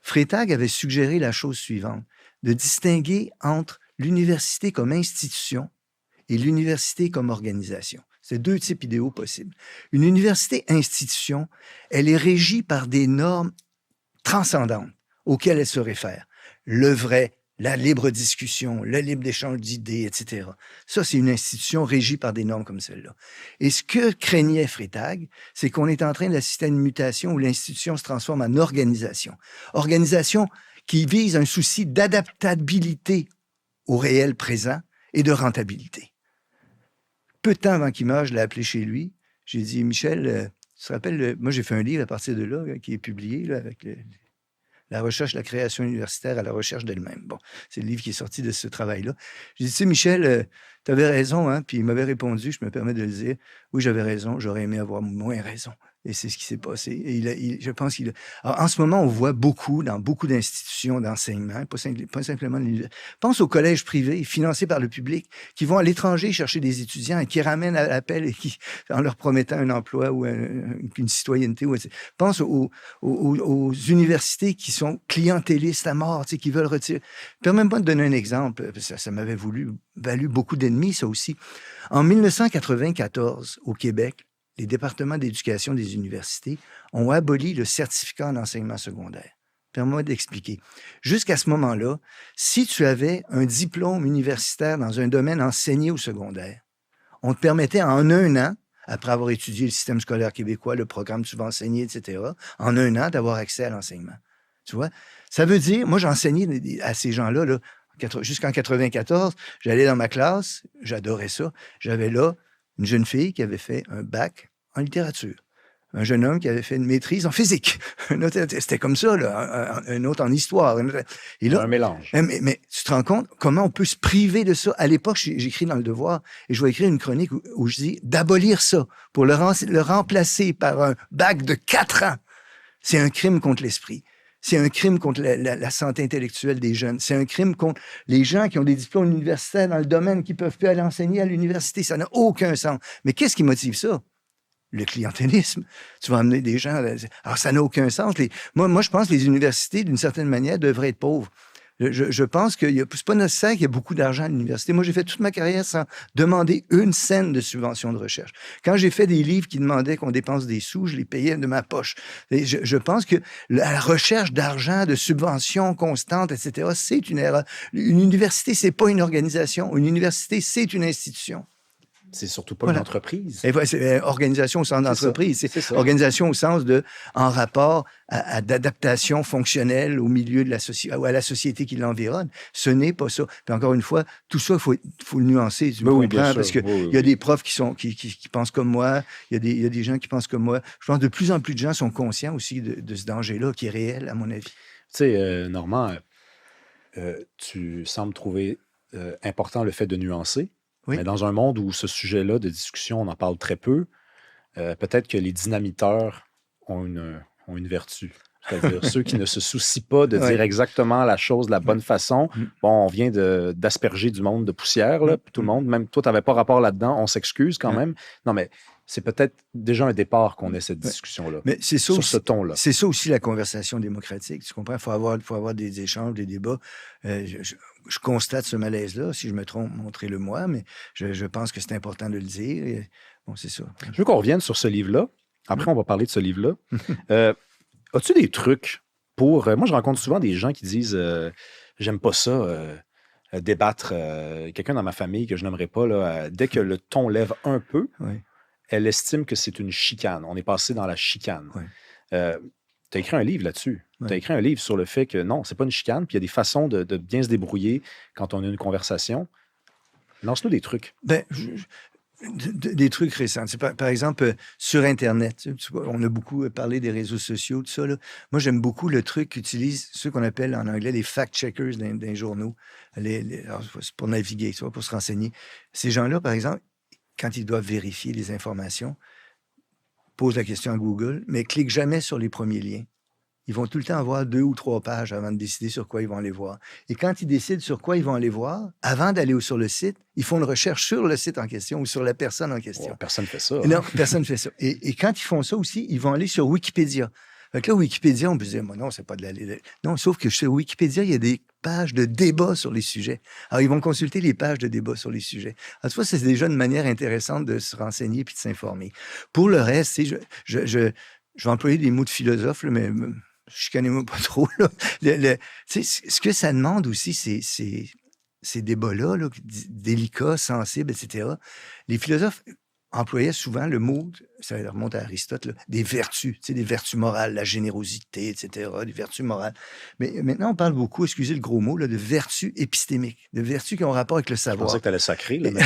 Freytag avait suggéré la chose suivante, de distinguer entre l'université comme institution et l'université comme organisation. C'est deux types idéaux possibles. Une université-institution, elle est régie par des normes transcendantes auxquelles elle se réfère. Le vrai, la libre discussion, le libre échange d'idées, etc. Ça, c'est une institution régie par des normes comme celle-là. Et ce que craignait Freytag, c'est qu'on est en train d'assister à une mutation où l'institution se transforme en organisation. Organisation qui vise un souci d'adaptabilité au réel présent et de rentabilité. Peu de temps avant qu'il meure, je l'ai appelé chez lui. J'ai dit, Michel, tu te rappelles, moi j'ai fait un livre à partir de là, qui est publié là, avec la recherche, la création universitaire à la recherche d'elle-même. Bon, c'est le livre qui est sorti de ce travail-là. J'ai dit, tu sais, Michel, tu avais raison, hein? Puis il m'avait répondu, je me permets de le dire, oui, j'avais raison, j'aurais aimé avoir moins raison. Et c'est ce qui s'est passé. Et je pense qu'il a... Alors, en ce moment, on voit beaucoup, dans beaucoup d'institutions d'enseignement, pas simplement l'université. Pense aux collèges privés financés par le public qui vont à l'étranger chercher des étudiants et qui ramènent à l'appel et qui, en leur promettant un emploi ou une citoyenneté. Pense aux universités qui sont clientélistes à mort, qui veulent retirer. Permets-moi de donner un exemple. Ça m'avait valu beaucoup d'ennemis, ça aussi. En 1994, au Québec, les départements d'éducation des universités ont aboli le certificat en enseignement secondaire. Permets-moi d'expliquer. Jusqu'à ce moment-là, si tu avais un diplôme universitaire dans un domaine enseigné au secondaire, on te permettait en un an, après avoir étudié le système scolaire québécois, le programme que tu vas enseigner, etc., en un an, d'avoir accès à l'enseignement. Tu vois? Ça veut dire, moi, j'enseignais à ces gens-là, là, jusqu'en 94, j'allais dans ma classe, j'adorais ça. J'avais là une jeune fille qui avait fait un bac en littérature. Un jeune homme qui avait fait une maîtrise en physique. C'était comme ça, là, un autre en histoire. Et là, un mélange. Mais tu te rends compte comment on peut se priver de ça? À l'époque, j'écris dans Le Devoir et je vais écrire une chronique où je dis d'abolir ça pour le remplacer par un bac de 4 ans. C'est un crime contre l'esprit. C'est un crime contre la santé intellectuelle des jeunes. C'est un crime contre les gens qui ont des diplômes universitaires dans le domaine qui ne peuvent plus aller enseigner à l'université. Ça n'a aucun sens. Mais qu'est-ce qui motive ça? Le clientélisme. Tu vas amener des gens... Alors, ça n'a aucun sens. Moi, je pense que les universités, d'une certaine manière, devraient être pauvres. Je pense que c'est pas nécessaire qu'il y ait beaucoup d'argent à l'université. Moi, j'ai fait toute ma carrière sans demander une scène de subvention de recherche. Quand j'ai fait des livres qui demandaient qu'on dépense des sous, je les payais de ma poche. Et je pense que la recherche d'argent, de subventions constantes, etc., c'est une erreur. Une université, c'est pas une organisation. Une université, c'est une institution. C'est surtout pas une Voilà. entreprise. Et c'est organisation au sens d'entreprise. C'est ça. Organisation au sens de en rapport d'adaptation fonctionnelle au milieu de ou à la société qui l'environne. Ce n'est pas ça. Puis encore une fois, tout ça, faut le nuancer. Tu me Oui, bien comprends? sûr. Parce que il y a des profs qui pensent comme moi. Il y a des gens qui pensent comme moi. Je pense que de plus en plus de gens sont conscients aussi de ce danger-là qui est réel, à mon avis. Tu sais, Normand, tu sembles trouver important le fait de nuancer. Oui. Mais dans un monde où ce sujet-là de discussion, on en parle très peu, peut-être que les dynamiteurs ont une vertu. C'est-à-dire ceux qui ne se soucient pas de dire exactement la chose de la bonne façon. Bon, on vient d'asperger du monde de poussière, là, tout le monde. Même toi, tu n'avais pas rapport là-dedans. On s'excuse quand même. Non, mais c'est peut-être déjà un départ qu'on ait cette discussion-là. Mais c'est ça sur aussi, ce ton-là. C'est ça aussi la conversation démocratique. Tu comprends? Il faut avoir des échanges, des débats. Je constate ce malaise-là. Si je me trompe, montrez-le moi, mais je pense que c'est important de le dire. Et, bon, c'est ça. Je veux qu'on revienne sur ce livre-là. Après, on va parler de ce livre-là. As-tu des trucs pour... moi, je rencontre souvent des gens qui disent j'aime pas ça, débattre. Quelqu'un dans ma famille que je n'aimerais pas, là, dès que le ton lève un peu, elle estime que c'est une chicane. On est passé dans la chicane. Tu as écrit un livre là-dessus. Tu as écrit un livre sur le fait que non, c'est pas une chicane, puis il y a des façons de bien se débrouiller quand on a une conversation. Lance-nous des trucs. Ben, des trucs récents. Par exemple, sur Internet, on a beaucoup parlé des réseaux sociaux, tout ça. Là. Moi, j'aime beaucoup le truc qu'utilisent ceux qu'on appelle en anglais les fact-checkers dans les journaux. C'est pour naviguer, pour se renseigner. Ces gens-là, par exemple, quand ils doivent vérifier les informations, posent la question à Google, mais cliquent jamais sur les premiers liens. Ils vont tout le temps avoir 2 ou 3 pages avant de décider sur quoi ils vont aller voir. Et quand ils décident sur quoi ils vont aller voir, avant d'aller sur le site, ils font une recherche sur le site en question ou sur la personne en question. Personne ne fait ça. Non, personne ne fait ça. Et quand ils font ça aussi, ils vont aller sur Wikipédia. Fait que là, Wikipédia, on peut se dire, non, c'est pas de la... Non, sauf que sur Wikipédia, il y a des pages de débat sur les sujets. Alors, ils vont consulter les pages de débat sur les sujets. Alors, tu vois, c'est déjà une manière intéressante de se renseigner puis de s'informer. Pour le reste, je vais employer des mots de philosophe, là, mais chicanez-moi pas trop. Là. Ce que ça demande aussi, ces débats-là, là, délicats, sensibles, etc. Les philosophes employait souvent le mot, ça remonte à Aristote, là, des vertus, des vertus morales, la générosité, etc., des vertus morales. Mais maintenant, on parle beaucoup, excusez le gros mot, là, de vertus épistémiques, de vertus qui ont rapport avec le savoir. Je pensais que tu allais sacrer. Là, mais...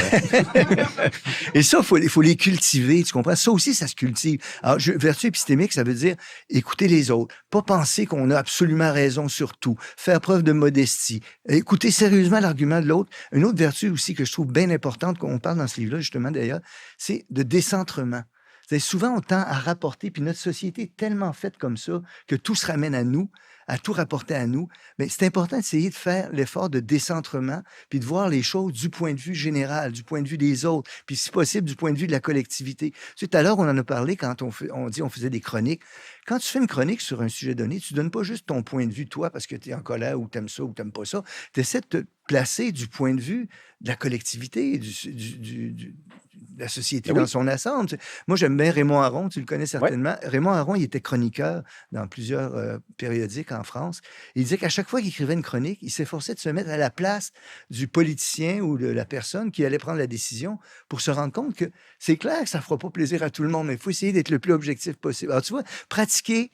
Et ça, il faut les cultiver, tu comprends? Ça aussi, ça se cultive. Alors, vertus épistémiques, ça veut dire écouter les autres, pas penser qu'on a absolument raison sur tout, faire preuve de modestie, écouter sérieusement l'argument de l'autre. Une autre vertu aussi que je trouve bien importante, qu'on parle dans ce livre-là, justement, d'ailleurs, c'est de décentrement. Souvent, on tend à rapporter, puis notre société est tellement faite comme ça que tout se ramène à nous, à tout rapporter à nous. Mais c'est important d'essayer de faire l'effort de décentrement, puis de voir les choses du point de vue général, du point de vue des autres, puis si possible, du point de vue de la collectivité. Tu sais, tout à l'heure, on en a parlé quand on faisait des chroniques. Quand tu fais une chronique sur un sujet donné, tu ne donnes pas juste ton point de vue, toi, parce que tu es en colère ou tu aimes ça ou tu n'aimes pas ça. Tu essaies de te placer du point de vue de la collectivité, de la société dans son ensemble. Moi, j'aime bien Raymond Aron, tu le connais certainement. Ouais. Raymond Aron, il était chroniqueur dans plusieurs périodiques en France. Il disait qu'à chaque fois qu'il écrivait une chronique, il s'efforçait de se mettre à la place du politicien ou de la personne qui allait prendre la décision pour se rendre compte que c'est clair que ça ne fera pas plaisir à tout le monde, mais il faut essayer d'être le plus objectif possible. Alors, tu vois, pratiquer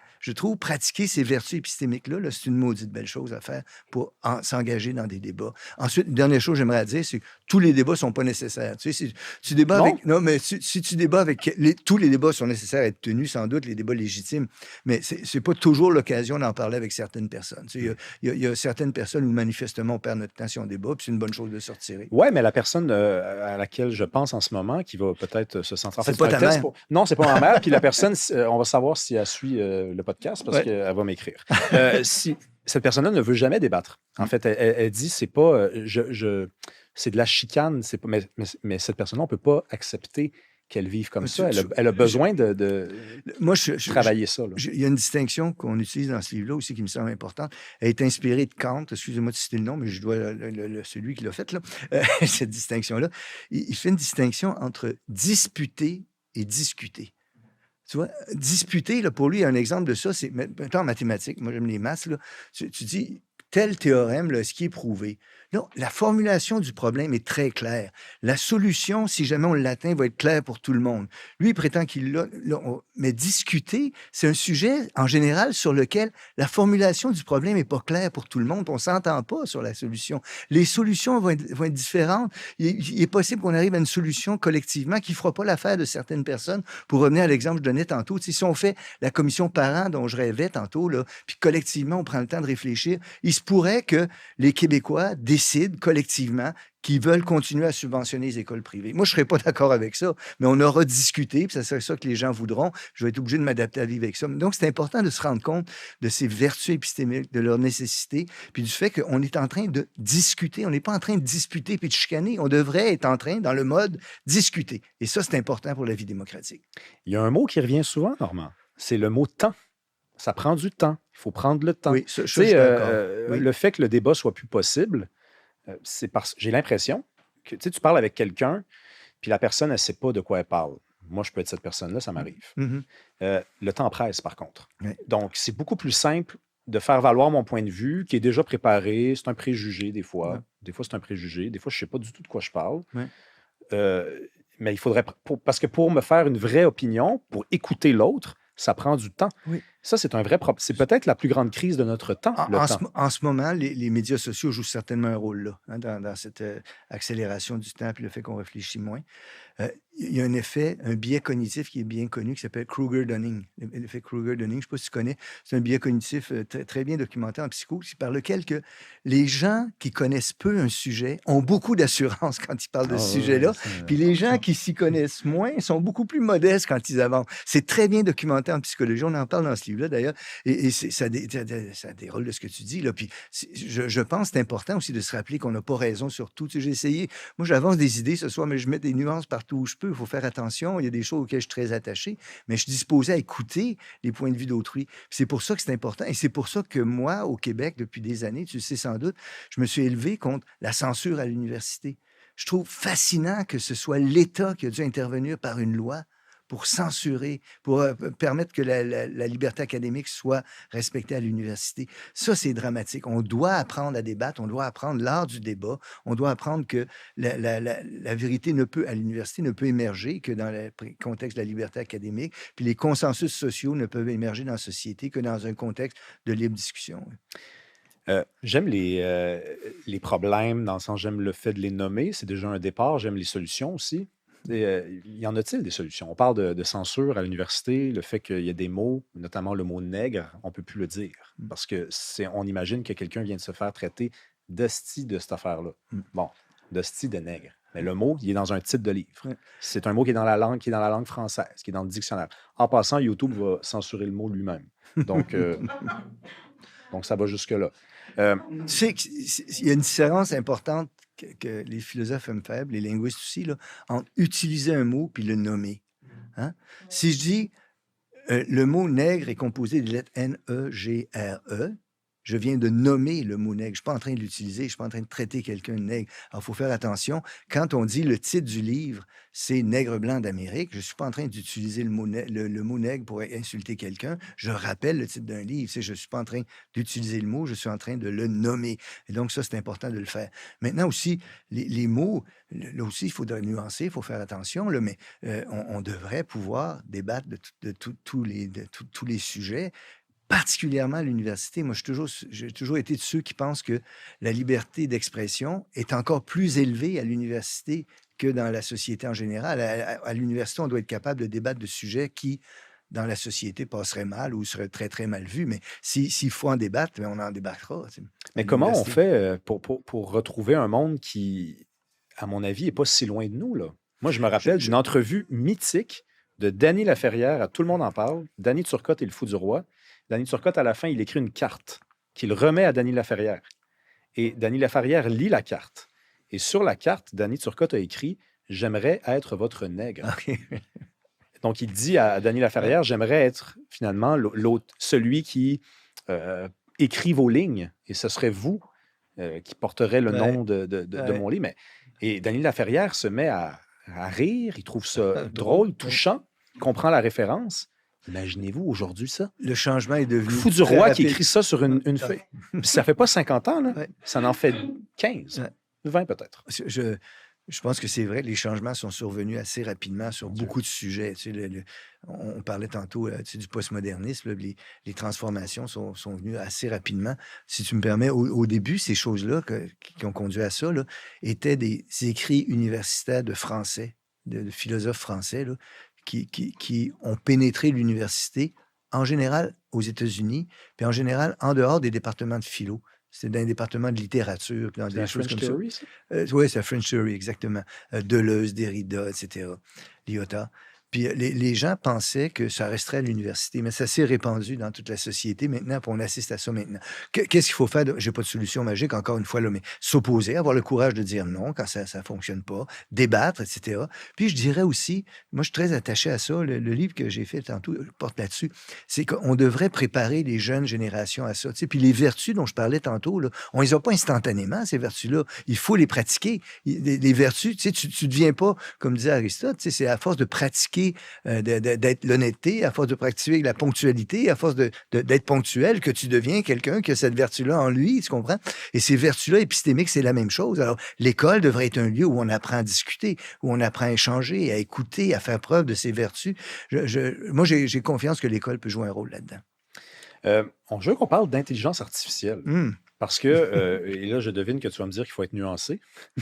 ces vertus épistémiques-là, c'est une maudite belle chose à faire pour s'engager dans des débats. Ensuite, une dernière chose que j'aimerais dire, c'est que tous les débats ne sont pas nécessaires. Tu sais, si tu débats avec... Non, mais si tu débats avec... tous les débats sont nécessaires à être tenus, sans doute, les débats légitimes, mais ce n'est pas toujours l'occasion d'en parler avec certaines personnes. Tu sais, il y a certaines personnes où, manifestement, on perd notre temps si on débat, puis c'est une bonne chose de se retirer. Oui, mais la personne à laquelle je pense en ce moment, qui va peut-être se sentir... C'est pas ta mère. Non, c'est pas ma mère. Puis la personne, on va savoir si elle suit le podcast, parce qu'elle va m'écrire. Si cette personne-là ne veut jamais débattre. En fait, elle dit, c'est pas... c'est de la chicane, c'est pas, mais cette personne-là, on ne peut pas accepter qu'elle vive comme ça. Elle a besoin de travailler ça. Il y a une distinction qu'on utilise dans ce livre-là aussi qui me semble importante. Elle est inspirée de Kant. Excusez-moi de citer le nom, mais je dois celui qui l'a fait, là. Cette distinction-là. Il fait une distinction entre disputer et discuter. Tu vois, disputer, là, pour lui, un exemple de ça, c'est, mettons en mathématiques, moi j'aime les maths, là, tu dis, tel théorème, là, ce qui est prouvé. Non, la formulation du problème est très claire. La solution, si jamais on l'atteint, va être claire pour tout le monde. Lui, il prétend qu'il l'a, mais discuter, c'est un sujet, en général, sur lequel la formulation du problème n'est pas claire pour tout le monde. On ne s'entend pas sur la solution. Les solutions vont être différentes. Il est possible qu'on arrive à une solution collectivement qui ne fera pas l'affaire de certaines personnes. Pour revenir à l'exemple que je donnais tantôt, si on fait la commission parents dont je rêvais tantôt, là, puis collectivement, on prend le temps de réfléchir, il se pourrait que les Québécois décident collectivement qu'ils veulent continuer à subventionner les écoles privées. Moi, je ne serais pas d'accord avec ça, mais on aura discuté, puis ça serait ça que les gens voudront. Je vais être obligé de m'adapter à vivre avec ça. Donc, c'est important de se rendre compte de ces vertus épistémiques, de leur nécessité, puis du fait qu'on est en train de discuter. On n'est pas en train de disputer puis de chicaner. On devrait être en train, dans le mode discuter. Et ça, c'est important pour la vie démocratique. Il y a un mot qui revient souvent, Normand. C'est le mot temps. Ça prend du temps. Il faut prendre le temps. Oui, ça, je suis d'accord. Oui. Le fait que le débat soit plus possible, c'est parce que j'ai l'impression que tu parles avec quelqu'un, puis la personne, elle ne sait pas de quoi elle parle. Moi, je peux être cette personne-là, ça m'arrive. Le temps presse, par contre. Oui. Donc, c'est beaucoup plus simple de faire valoir mon point de vue, qui est déjà préparé. C'est un préjugé, des fois. Ouais. Des fois, c'est un préjugé. Des fois, je ne sais pas du tout de quoi je parle. Oui. Mais il faudrait... parce que pour me faire une vraie opinion, pour écouter l'autre, ça prend du temps. Oui. Ça, c'est un vrai problème. C'est peut-être la plus grande crise de notre temps, le temps. En ce moment, les médias sociaux jouent certainement un rôle là, hein, dans cette accélération du temps et le fait qu'on réfléchit moins. Il y a un effet, un biais cognitif qui est bien connu, qui s'appelle Kruger-Dunning. L'effet Kruger-Dunning, je ne sais pas si tu connais, c'est un biais cognitif très, très bien documenté en psycho, par lequel que les gens qui connaissent peu un sujet ont beaucoup d'assurance quand ils parlent de ce sujet-là, puis les gens qui s'y connaissent moins sont beaucoup plus modestes quand ils avancent. C'est très bien documenté en psychologie, on en parle dans ce livre-là d'ailleurs, et ça déroule de ce que tu dis, là. Puis je pense que c'est important aussi de se rappeler qu'on n'a pas raison sur tout. Tu sais, j'ai essayé, moi j'avance des idées ce soir, mais je mets des nuances partout où je peux. Il faut faire attention. Il y a des choses auxquelles je suis très attaché, mais je suis disposé à écouter les points de vue d'autrui. Puis c'est pour ça que c'est important. Et c'est pour ça que moi, au Québec, depuis des années, tu le sais sans doute, je me suis élevé contre la censure à l'université. Je trouve fascinant que ce soit l'État qui a dû intervenir par une loi pour censurer, pour permettre que la liberté académique soit respectée à l'université. Ça, c'est dramatique. On doit apprendre à débattre, on doit apprendre l'art du débat, on doit apprendre que la vérité à l'université ne peut émerger que dans le contexte de la liberté académique, puis les consensus sociaux ne peuvent émerger dans la société que dans un contexte de libre discussion. J'aime les problèmes, dans le sens j'aime le fait de les nommer, c'est déjà un départ, j'aime les solutions aussi. Y en a-t-il des solutions? On parle de censure à l'université, le fait qu'il y a des mots, notamment le mot nègre, on ne peut plus le dire parce qu'on imagine que quelqu'un vient de se faire traiter d'hostie de cette affaire-là. Bon, d'hostie de nègre. Mais le mot, il est dans un titre de livre. C'est un mot qui est dans la langue française, qui est dans le dictionnaire. En passant, YouTube va censurer le mot lui-même. Donc, donc ça va jusque-là. Tu sais, il y a une différence importante que les philosophes aiment faibles, les linguistes aussi, là, entre utiliser un mot puis le nommer. Hein? Si je dis le mot nègre est composé des lettres N-E-G-R-E, je viens de nommer le mot nègre. Je ne suis pas en train de l'utiliser, je ne suis pas en train de traiter quelqu'un de nègre. Alors, il faut faire attention. Quand on dit le titre du livre, c'est Nègre blanc d'Amérique, je ne suis pas en train d'utiliser le mot nègre pour insulter quelqu'un. Je rappelle le titre d'un livre. Je ne suis pas en train d'utiliser le mot, je suis en train de le nommer. Et donc, ça, c'est important de le faire. Maintenant aussi, les mots, là aussi, il faut nuancer, il faut faire attention, là, mais on devrait pouvoir débattre de tous les sujets. Particulièrement à l'université, moi, j'ai toujours été de ceux qui pensent que la liberté d'expression est encore plus élevée à l'université que dans la société en général. À l'université, on doit être capable de débattre de sujets qui, dans la société, passeraient mal ou seraient très, très mal vus. Mais s'il faut en débattre, on en débattra. Mais comment on fait pour retrouver un monde qui, à mon avis, n'est pas si loin de nous, là? Moi, je me rappelle d'une entrevue mythique de Danny Laferrière, à Tout le monde en parle. Danny Turcotte est le fou du roi. Danny Turcotte, à la fin, il écrit une carte qu'il remet à Danny Laferrière. Et Danny Laferrière lit la carte. Et sur la carte, Danny Turcotte a écrit « J'aimerais être votre nègre ». Okay. Donc, il dit à Danny Laferrière « J'aimerais être finalement celui qui écrit vos lignes. Et ce serait vous qui porterez le nom de mon livre. » Et Danny Laferrière se met à rire. Il trouve ça drôle, touchant. Il comprend la référence. Imaginez-vous aujourd'hui ça. Le changement est devenu Fou du très roi qui rapide. écrit ça sur une feuille. Puis ça fait pas 50 ans, là. Ouais. Ça en fait 15, Ouais. 20 peut-être. Je pense que c'est vrai, les changements sont survenus assez rapidement sur Mon Dieu. beaucoup de sujets. Tu sais, on parlait tantôt tu sais, du postmodernisme. Là, les transformations sont venues assez rapidement. Si tu me permets, au début, ces choses-là qui ont conduit à ça là, étaient des écrits universitaires de français, de philosophes français, là, qui ont pénétré l'université, en général aux États-Unis, puis en général en dehors des départements de philo. C'est dans les départements de littérature, puis dans C'est des la choses French comme ça. Theory, ça? Oui, c'est la French Theory, exactement. Deleuze, Derrida, etc., Lyotard. Puis les gens pensaient que ça resterait à l'université, mais ça s'est répandu dans toute la société maintenant, puis on assiste à ça maintenant. Qu'est-ce qu'il faut faire? J'ai pas de solution magique, encore une fois, là, mais s'opposer, avoir le courage de dire non quand ça fonctionne pas, débattre, etc. Puis je dirais aussi, moi je suis très attaché à ça, le livre que j'ai fait tantôt porte là-dessus, c'est qu'on devrait préparer les jeunes générations à ça. Tu sais, puis les vertus dont je parlais tantôt, là, on les a pas instantanément, ces vertus-là. Il faut les pratiquer. Les vertus, tu sais, tu deviens pas, comme disait Aristote, tu sais, c'est à force de pratiquer d'être l'honnêteté, à force de pratiquer la ponctualité, à force d'être ponctuel, que tu deviens quelqu'un qui a cette vertu-là en lui, tu comprends? Et ces vertus-là épistémiques, c'est la même chose. Alors, l'école devrait être un lieu où on apprend à discuter, où on apprend à échanger, à écouter, à faire preuve de ses vertus. Moi, j'ai confiance que l'école peut jouer un rôle là-dedans. Je veux qu'on parle d'intelligence artificielle. Parce que, et là, je devine que tu vas me dire qu'il faut être nuancé,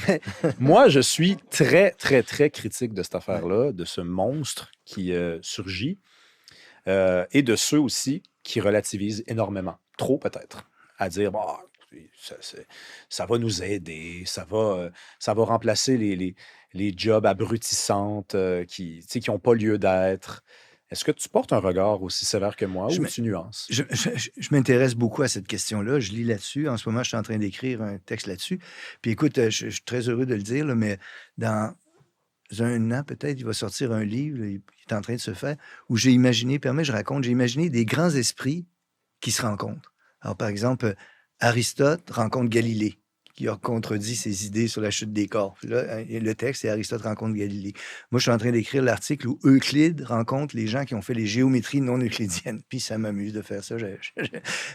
mais moi, je suis très, très, très critique de cette affaire-là, de ce monstre qui surgit, et de ceux aussi qui relativisent énormément, trop peut-être, à dire, bon, ça va nous aider, ça va remplacer les jobs abrutissantes qui n'ont pas lieu d'être. Est-ce que tu portes un regard aussi sévère que moi ou tu nuances? Je m'intéresse beaucoup à cette question-là. Je lis là-dessus. En ce moment, je suis en train d'écrire un texte là-dessus. Puis écoute, je suis très heureux de le dire, là, mais dans un an, peut-être, il va sortir un livre, il est en train de se faire, où j'ai imaginé des grands esprits qui se rencontrent. Alors, par exemple, Aristote rencontre Galilée, qui a contredit ses idées sur la chute des corps. Puis là, le texte, c'est Aristote rencontre Galilée. Moi, je suis en train d'écrire l'article où Euclide rencontre les gens qui ont fait les géométries non euclidiennes. Puis ça m'amuse de faire ça.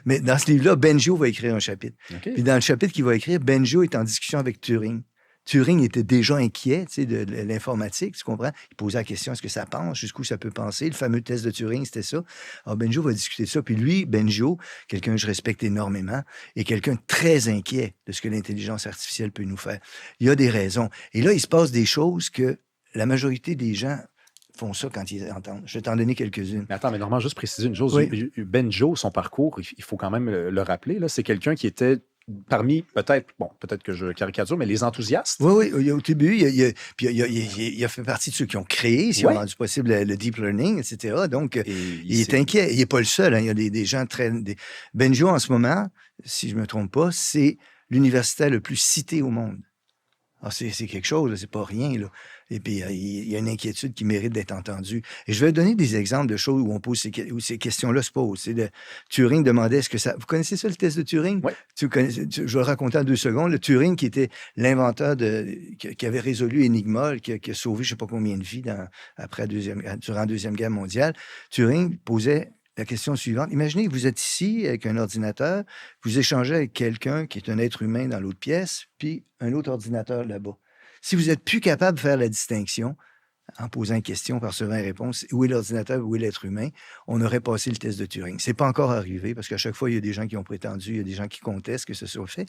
Mais dans ce livre-là, Benjo va écrire un chapitre. Okay. Puis dans le chapitre qu'il va écrire, Benjo est en discussion avec Turing. Turing était déjà inquiet, tu sais, de l'informatique, tu comprends? Il posait la question, est-ce que ça pense? Jusqu'où ça peut penser? Le fameux test de Turing, c'était ça. Alors, Benjo va discuter de ça. Puis lui, Benjo, quelqu'un que je respecte énormément, est quelqu'un très inquiet de ce que l'intelligence artificielle peut nous faire. Il y a des raisons. Et là, il se passe des choses que la majorité des gens font ça quand ils entendent. Je vais t'en donner quelques-unes. Mais attends, mais Normand, juste préciser une chose. Oui. Benjo, son parcours, il faut quand même le rappeler, là, c'est quelqu'un qui était parmi, peut-être que je caricature, mais les enthousiastes. Oui, au début, il a fait partie de ceux qui ont créé, ont rendu possible le deep learning, etc. Donc, il est inquiet. Il n'est pas le seul. Hein. Il y a des gens Benjo, en ce moment, si je ne me trompe pas, c'est l'universitaire le plus cité au monde. Alors, c'est quelque chose, c'est pas rien, là. Et puis, il y a une inquiétude qui mérite d'être entendue. Et je vais donner des exemples de choses où où ces questions-là se posent. Turing demandait, est-ce que ça... Vous connaissez ça, le test de Turing? Oui. Je vais le raconter en 2 secondes. Le Turing, qui était l'inventeur qui avait résolu Enigma, qui a sauvé je ne sais pas combien de vies durant la Deuxième Guerre mondiale. Turing posait la question suivante. Imaginez que vous êtes ici avec un ordinateur, vous échangez avec quelqu'un qui est un être humain dans l'autre pièce, puis un autre ordinateur là-bas. Si vous n'êtes plus capable de faire la distinction, en posant une question, par recevant une réponse, où est l'ordinateur, où est l'être humain, on aurait passé le test de Turing. Ce n'est pas encore arrivé, parce qu'à chaque fois, il y a des gens qui ont prétendu, il y a des gens qui contestent que ce soit fait.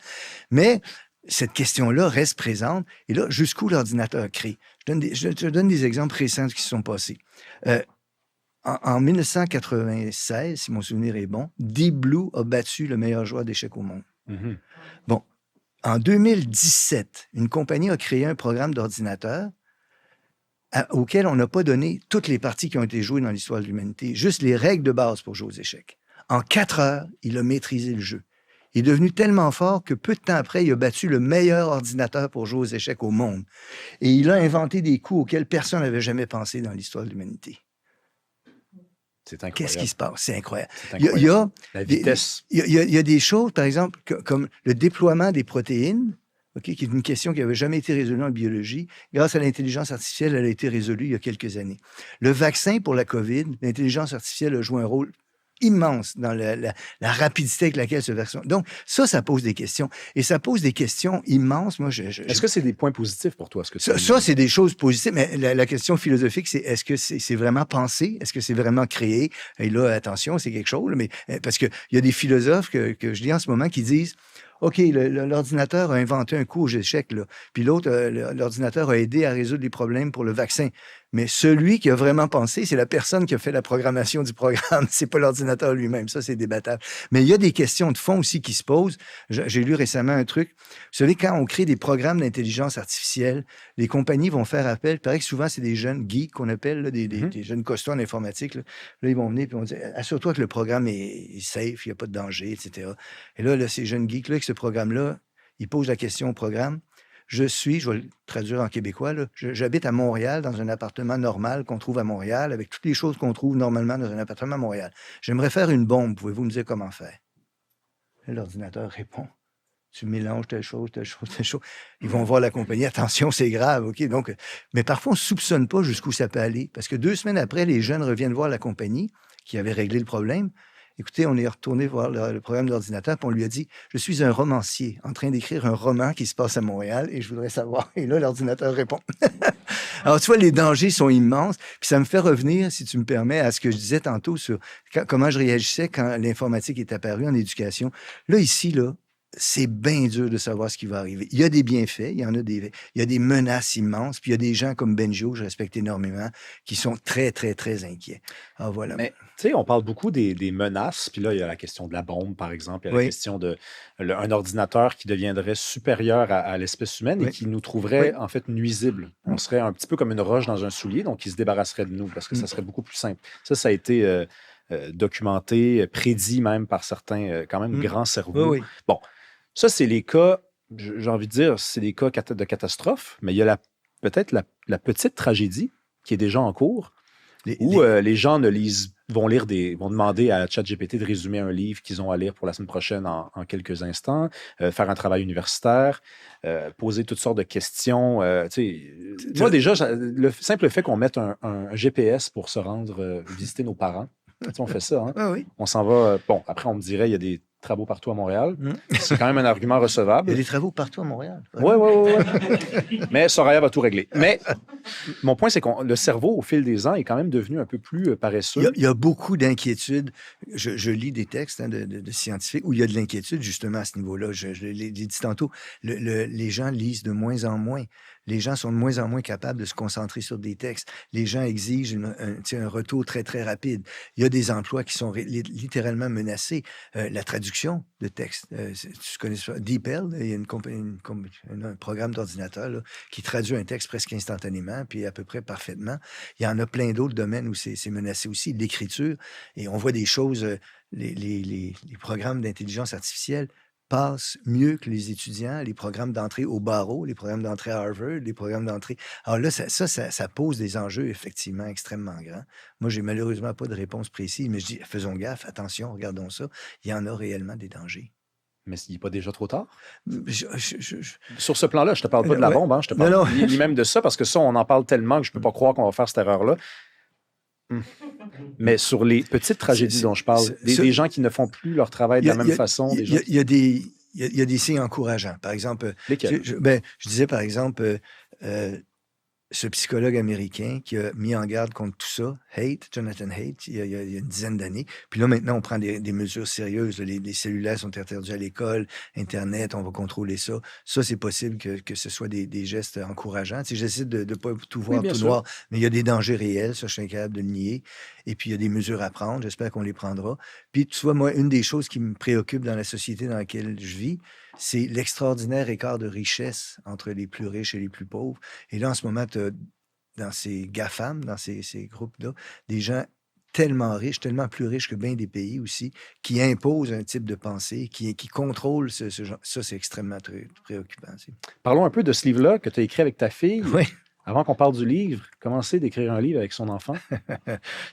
Mais cette question-là reste présente. Et là, jusqu'où l'ordinateur crée? Je te donne des exemples récents qui se sont passés. En 1996, si mon souvenir est bon, Deep Blue a battu le meilleur joueur d'échecs au monde. Mm-hmm. Bon, en 2017, une compagnie a créé un programme d'ordinateur auquel on n'a pas donné toutes les parties qui ont été jouées dans l'histoire de l'humanité, juste les règles de base pour jouer aux échecs. En 4 heures, il a maîtrisé le jeu. Il est devenu tellement fort que peu de temps après, il a battu le meilleur ordinateur pour jouer aux échecs au monde. Et il a inventé des coups auxquels personne n'avait jamais pensé dans l'histoire de l'humanité. C'est incroyable. Qu'est-ce qui se passe? C'est incroyable. Il y a la vitesse. Il y a des choses, par exemple, comme le déploiement des protéines qui est une question qui n'avait jamais été résolue en biologie. Grâce à l'intelligence artificielle, elle a été résolue il y a quelques années. Le vaccin pour la COVID, l'intelligence artificielle a joué un rôle immense dans la rapidité avec laquelle ce vaccin... Donc, ça pose des questions. Et ça pose des questions immenses. Moi, Est-ce que c'est des points positifs pour toi? Ça, c'est des choses positives, mais la question philosophique, c'est est-ce que c'est vraiment pensé? Est-ce que c'est vraiment créé? Et là, attention, c'est quelque chose, mais parce qu'il y a des philosophes que je lis en ce moment qui disent OK, l'ordinateur a inventé un coup aux échecs, là. Puis l'autre, l'ordinateur a aidé à résoudre les problèmes pour le vaccin. Mais celui qui a vraiment pensé, c'est la personne qui a fait la programmation du programme. C'est pas l'ordinateur lui-même. Ça, c'est débattable. Mais il y a des questions de fond aussi qui se posent. J'ai lu récemment un truc. Vous savez, quand on crée des programmes d'intelligence artificielle, les compagnies vont faire appel. Il paraît que souvent, c'est des jeunes geeks qu'on appelle, là, des jeunes costauds en informatique. Là, ils vont venir et vont dire assure-toi que le programme est safe, il n'y a pas de danger, etc. Et là ces jeunes geeks-là, avec ce programme-là, ils posent la question au programme. Je vais le traduire en québécois, là. J'habite à Montréal, dans un appartement normal qu'on trouve à Montréal, avec toutes les choses qu'on trouve normalement dans un appartement à Montréal. J'aimerais faire une bombe. Pouvez-vous me dire comment faire? L'ordinateur répond. Tu mélanges telle chose, telle chose, telle chose. Ils vont voir la compagnie. Attention, c'est grave, OK? Donc, mais parfois, on ne soupçonne pas jusqu'où ça peut aller. Parce que 2 semaines après, les jeunes reviennent voir la compagnie qui avait réglé le problème. Écoutez, on est retourné voir le programme d'ordinateur, puis on lui a dit « Je suis un romancier en train d'écrire un roman qui se passe à Montréal et je voudrais savoir. » Et là, l'ordinateur répond. Alors, tu vois, les dangers sont immenses. Puis ça me fait revenir, si tu me permets, à ce que je disais tantôt sur comment je réagissais quand l'informatique est apparue en éducation. Là, ici, là, c'est bien dur de savoir ce qui va arriver. Il y a des bienfaits, il y a des menaces immenses, puis il y a des gens comme Benjo, que je respecte énormément, qui sont très, très, très inquiets. Alors voilà. Mais, tu sais, on parle beaucoup des menaces, puis là, il y a la question de la bombe, par exemple, il y a la question d'un ordinateur qui deviendrait supérieur à l'espèce humaine et qui nous trouverait, en fait, nuisible. On serait un petit peu comme une roche dans un soulier, donc il se débarrasserait de nous, parce que ça serait beaucoup plus simple. Ça a été documenté, prédit même par certains, quand même, grands cerveaux. Bon. Ça, c'est les cas, j'ai envie de dire, c'est des cas de catastrophe, mais il y a peut-être la petite tragédie qui est déjà en cours, où les gens vont demander à ChatGPT de résumer un livre qu'ils ont à lire pour la semaine prochaine en quelques instants, faire un travail universitaire, poser toutes sortes de questions. Moi, déjà, le simple fait qu'on mette un GPS pour se rendre visiter nos parents, on fait ça. Hein? On s'en va. Bon, après, on me dirait, il y a des travaux partout à Montréal. C'est quand même un argument recevable. Il y a des travaux partout à Montréal. Oui. Mais Soraya va tout régler. Mais mon point, c'est que le cerveau, au fil des ans, est quand même devenu un peu plus paresseux. Il y a beaucoup d'inquiétudes. Je lis des textes de scientifiques où il y a de l'inquiétude, justement, à ce niveau-là. Je l'ai dit tantôt. Les gens lisent de moins en moins. Les gens sont de moins en moins capables de se concentrer sur des textes. Les gens exigent un retour très, très rapide. Il y a des emplois qui sont littéralement menacés. La traduction de textes. Tu connais ça? DeepL, il y a un programme d'ordinateur qui traduit un texte presque instantanément, puis à peu près parfaitement. Il y en a plein d'autres domaines où c'est menacé aussi. L'écriture, et on voit des choses, les programmes d'intelligence artificielle passent mieux que les étudiants, les programmes d'entrée au barreau, les programmes d'entrée à Harvard, les programmes d'entrée... Alors là, ça pose des enjeux effectivement extrêmement grands. Moi, j'ai malheureusement pas de réponse précise, mais je dis, faisons gaffe, attention, regardons ça. Il y en a réellement des dangers. Mais il n'est pas déjà trop tard? Sur ce plan-là, je ne te parle pas de la bombe, hein, je te parle ni même de ça, parce que ça, on en parle tellement que je ne peux pas croire qu'on va faire cette erreur-là. Mais sur les petites tragédies dont je parle, des gens qui ne font plus leur travail de la même façon. Il y a des signes encourageants. Par exemple, je disais par exemple, ce psychologue américain qui a mis en garde contre tout ça, Jonathan Haidt, il y a une dizaine d'années. Puis là, maintenant, on prend des mesures sérieuses. Les cellulaires sont interdits à l'école, Internet, on va contrôler ça. Ça, c'est possible que ce soit des gestes encourageants. J'essaie de ne pas tout voir tout noir, mais il y a des dangers réels, ça, je suis incapable de le nier. Et puis, il y a des mesures à prendre. J'espère qu'on les prendra. Puis, tu vois, moi, une des choses qui me préoccupe dans la société dans laquelle je vis, c'est l'extraordinaire écart de richesse entre les plus riches et les plus pauvres. Et là, en ce moment, tu as dans ces GAFAM, dans ces groupes-là, des gens tellement riches, tellement plus riches que bien des pays aussi, qui imposent un type de pensée, qui contrôlent ce genre. Ça, c'est extrêmement préoccupant. Parlons un peu de ce livre-là que tu as écrit avec ta fille. Oui. Avant qu'on parle du livre, commencer d'écrire un livre avec son enfant.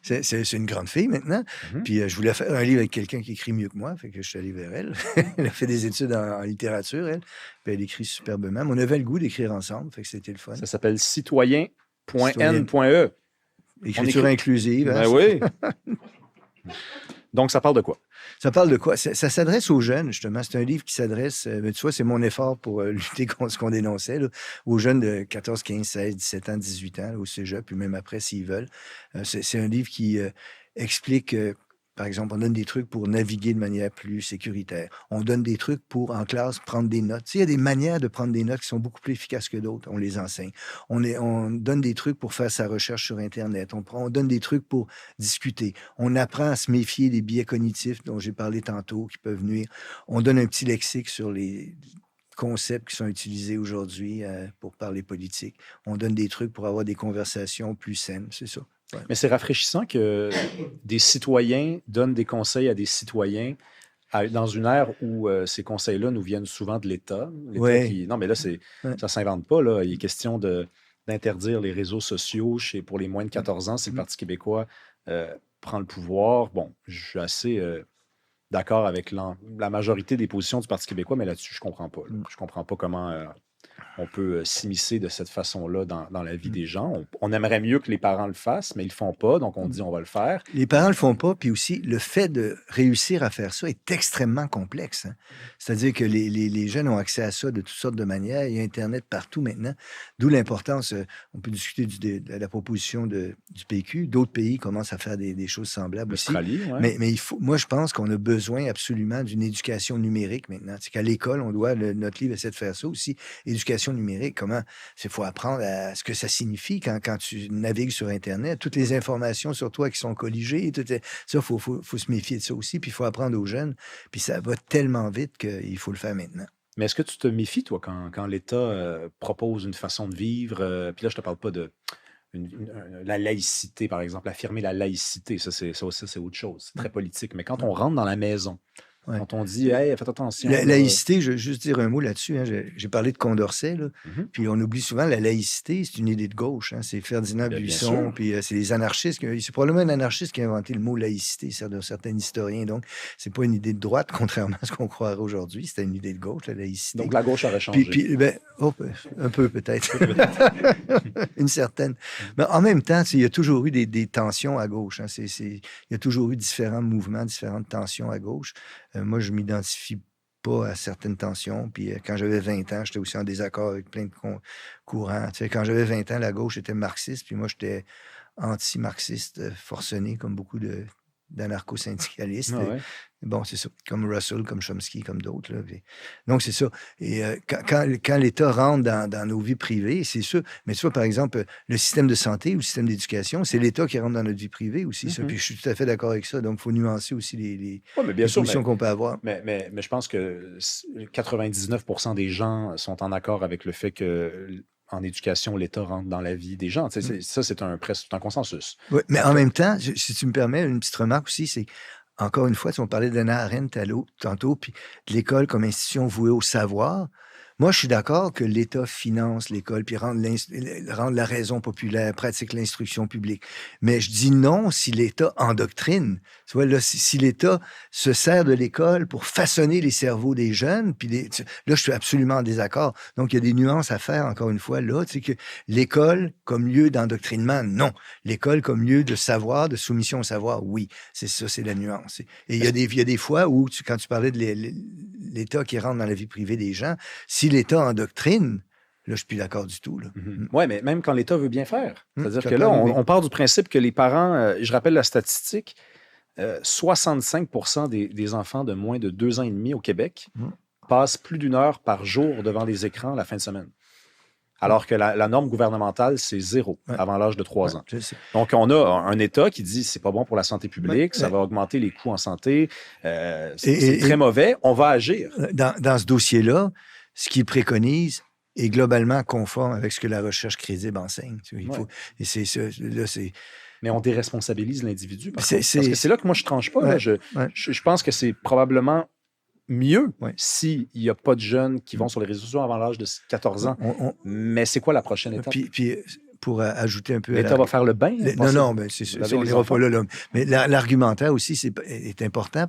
C'est une grande fille maintenant. Mhm. Puis je voulais faire un livre avec quelqu'un qui écrit mieux que moi. Fait que je suis allé vers elle. Elle a fait des études en littérature, elle. Puis elle écrit superbement. Mais on avait le goût d'écrire ensemble. Fait que c'était le fun. Ça s'appelle citoyen.n.e. Écriture inclusive. Ben oui. Donc, ça parle de quoi? Ça parle de quoi? Ça s'adresse aux jeunes, justement. C'est un livre qui s'adresse, tu vois, c'est mon effort pour lutter contre ce qu'on dénonçait, là, aux jeunes de 14, 15, 16, 17 ans, 18 ans, là, au cégep, puis même après, s'ils veulent. C'est un livre qui explique, par exemple, on donne des trucs pour naviguer de manière plus sécuritaire. On donne des trucs pour, en classe, prendre des notes. Tu sais, il y a des manières de prendre des notes qui sont beaucoup plus efficaces que d'autres. On les enseigne. On donne des trucs pour faire sa recherche sur Internet. On donne des trucs pour discuter. On apprend à se méfier des biais cognitifs dont j'ai parlé tantôt, qui peuvent nuire. On donne un petit lexique sur les concepts qui sont utilisés aujourd'hui pour parler politique. On donne des trucs pour avoir des conversations plus saines, c'est ça. Ouais. Mais c'est rafraîchissant que des citoyens donnent des conseils à des citoyens dans une ère où ces conseils-là nous viennent souvent de l'État. Ouais. Non, mais là, ça ne s'invente pas. Là. Il est question d'interdire les réseaux sociaux pour les moins de 14 ans si le Parti québécois prend le pouvoir. Bon, je suis assez d'accord avec la majorité des positions du Parti québécois, mais là-dessus, je ne comprends pas. Je ne comprends pas comment on peut s'immiscer de cette façon-là dans la vie des gens. On aimerait mieux que les parents le fassent, mais ils ne le font pas, donc on dit on va le faire. Les parents ne le font pas, puis aussi, le fait de réussir à faire ça est extrêmement complexe. Hein? C'est-à-dire que les jeunes ont accès à ça de toutes sortes de manières. Il y a Internet partout maintenant, d'où l'importance, on peut discuter de la proposition du PQ. D'autres pays commencent à faire des choses semblables aussi. Ouais. Mais moi, je pense qu'on a besoin absolument d'une éducation numérique maintenant. C'est qu'à l'école, notre livre essaie de faire ça aussi, éducation numérique, il faut apprendre à ce que ça signifie quand tu navigues sur Internet, toutes les informations sur toi qui sont colligées, ça, faut se méfier de ça aussi, puis il faut apprendre aux jeunes, puis ça va tellement vite qu'il faut le faire maintenant. Mais est-ce que tu te méfies, toi, quand l'État propose une façon de vivre, puis là, je te parle pas de la laïcité, par exemple, affirmer la laïcité, ça c'est autre chose, c'est très politique, mais quand on rentre dans la maison, quand on dit « Hey, faites attention ». La laïcité, je veux juste dire un mot là-dessus. Hein. J'ai parlé de Condorcet, là. Puis on oublie souvent la laïcité, c'est une idée de gauche. Hein. C'est Ferdinand Buisson, puis c'est les anarchistes. C'est probablement un anarchiste qui a inventé le mot laïcité, certains historiens. Donc, c'est pas une idée de droite, contrairement à ce qu'on croirait aujourd'hui. C'était une idée de gauche, la laïcité. Donc, la gauche aurait changé. Un peu peut-être. Une certaine. Mais en même temps, il y a toujours eu des tensions à gauche. Hein. Il y a toujours eu différents mouvements, différentes tensions à gauche. Moi, je m'identifie pas à certaines tensions. Puis quand j'avais 20 ans, j'étais aussi en désaccord avec plein de courants. Tu sais, quand j'avais 20 ans, la gauche était marxiste, puis moi, j'étais anti-marxiste forcené, comme beaucoup d'anarcho-syndicalistes. Ah ouais. Bon, c'est ça. Comme Russell, comme Chomsky, comme d'autres. Là. Donc, c'est ça. Et quand l'État rentre dans nos vies privées, c'est sûr. Mais tu vois, par exemple, le système de santé ou le système d'éducation, c'est l'État qui rentre dans notre vie privée aussi. Ça. Puis je suis tout à fait d'accord avec ça. Donc, il faut nuancer aussi les solutions qu'on peut avoir. Mais je pense que 99% des gens sont en accord avec le fait que en éducation, l'État rentre dans la vie des gens. Ça, c'est un consensus. Oui, mais en même temps, si tu me permets, une petite remarque aussi, c'est encore une fois, on parlait d'Hannah Arendt tantôt, puis de l'école comme institution vouée au savoir. Moi, je suis d'accord que l'État finance l'école puis rende la raison populaire, pratique l'instruction publique. Mais je dis non si l'État endoctrine. Tu vois, là, si l'État se sert de l'école pour façonner les cerveaux des jeunes, puis là, je suis absolument en désaccord. Donc, il y a des nuances à faire, encore une fois, là. Tu sais, que l'école comme lieu d'endoctrinement, non. L'école comme lieu de savoir, de soumission au savoir, oui. C'est ça, c'est la nuance. Et il y a des fois où, quand tu parlais de l'État qui rentre dans la vie privée des gens, si l'État endoctrine, là, je ne suis plus d'accord du tout. Oui, mais même quand l'État veut bien faire. C'est-à-dire que là, on part du principe que les parents, je rappelle la statistique, 65% des enfants de moins de 2 ans et demi au Québec passent plus d'1 heure par jour devant les écrans la fin de semaine. Alors que la norme gouvernementale, c'est 0 avant l'âge de 3 ans. Donc, on a un État qui dit c'est pas bon pour la santé publique, ça va augmenter les coûts en santé, c'est très mauvais, on va agir. Dans ce dossier-là, ce qu'il préconise est globalement conforme avec ce que la recherche crédible enseigne. Mais on déresponsabilise l'individu. Parce que c'est là que moi, je tranche pas. Je pense que c'est probablement mieux Ouais. s'il n'y a pas de jeunes qui vont sur les réseaux sociaux avant l'âge de 14 ans. Mais c'est quoi la prochaine étape? Puis pour ajouter un peu... L'État va faire le bain? Non, mais c'est ça, on n'ira pas là. Mais l'argumentaire aussi est important.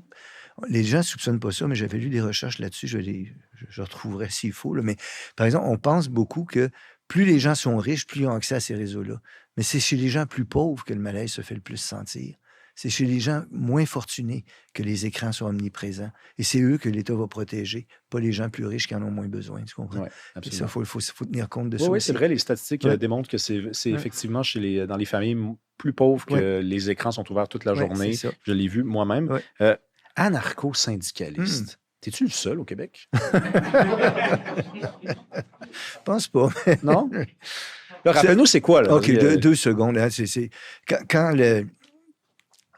Les gens ne soupçonnent pas ça, mais j'avais lu des recherches là-dessus, je retrouverai s'il faut. Là. Mais par exemple, on pense beaucoup que plus les gens sont riches, plus ils ont accès à ces réseaux-là. Mais c'est chez les gens plus pauvres que le malaise se fait le plus sentir. C'est chez les gens moins fortunés que les écrans sont omniprésents. Et c'est eux que l'État va protéger, pas les gens plus riches qui en ont moins besoin. Tu comprends? Oui, absolument. Ça, il faut tenir compte de ça. Oui, c'est vrai, les statistiques démontrent que c'est effectivement dans les familles plus pauvres que les écrans sont ouverts toute la journée. Je l'ai vu moi-même. Anarcho-syndicaliste. T'es-tu le seul au Québec? Je pense pas. Non? Là, rappelle-nous, c'est quoi? Là? OK, 2 secondes. Hein, quand le...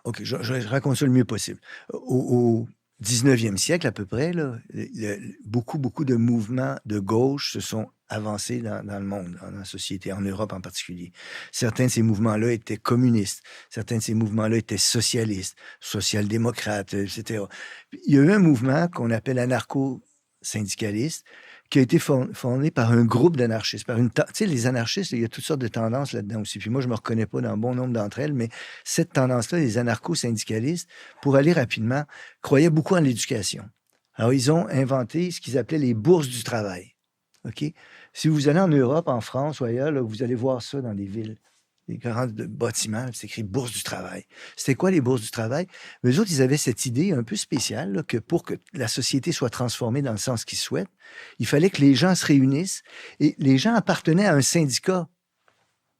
OK, je raconte ça le mieux possible. Au 19e siècle, à peu près, là, beaucoup de mouvements de gauche se sont avancés dans le monde, dans la société, en Europe en particulier. Certains de ces mouvements-là étaient communistes, certains de ces mouvements-là étaient socialistes, social-démocrates, etc. Il y a eu un mouvement qu'on appelle anarcho-syndicaliste, qui a été fondé par un groupe d'anarchistes. Tu sais, les anarchistes, il y a toutes sortes de tendances là-dedans aussi. Puis moi, je ne me reconnais pas dans bon nombre d'entre elles, mais cette tendance-là, les anarcho-syndicalistes, pour aller rapidement, croyaient beaucoup en l'éducation. Alors, ils ont inventé ce qu'ils appelaient les bourses du travail. OK? Si vous allez en Europe, en France ou ailleurs, là, vous allez voir ça dans des villes. Les grands bâtiments, c'est écrit bourse du travail. C'était quoi les bourses du travail? Eux autres, ils avaient cette idée un peu spéciale là, que pour que la société soit transformée dans le sens qu'ils souhaitent, il fallait que les gens se réunissent et les gens appartenaient à un syndicat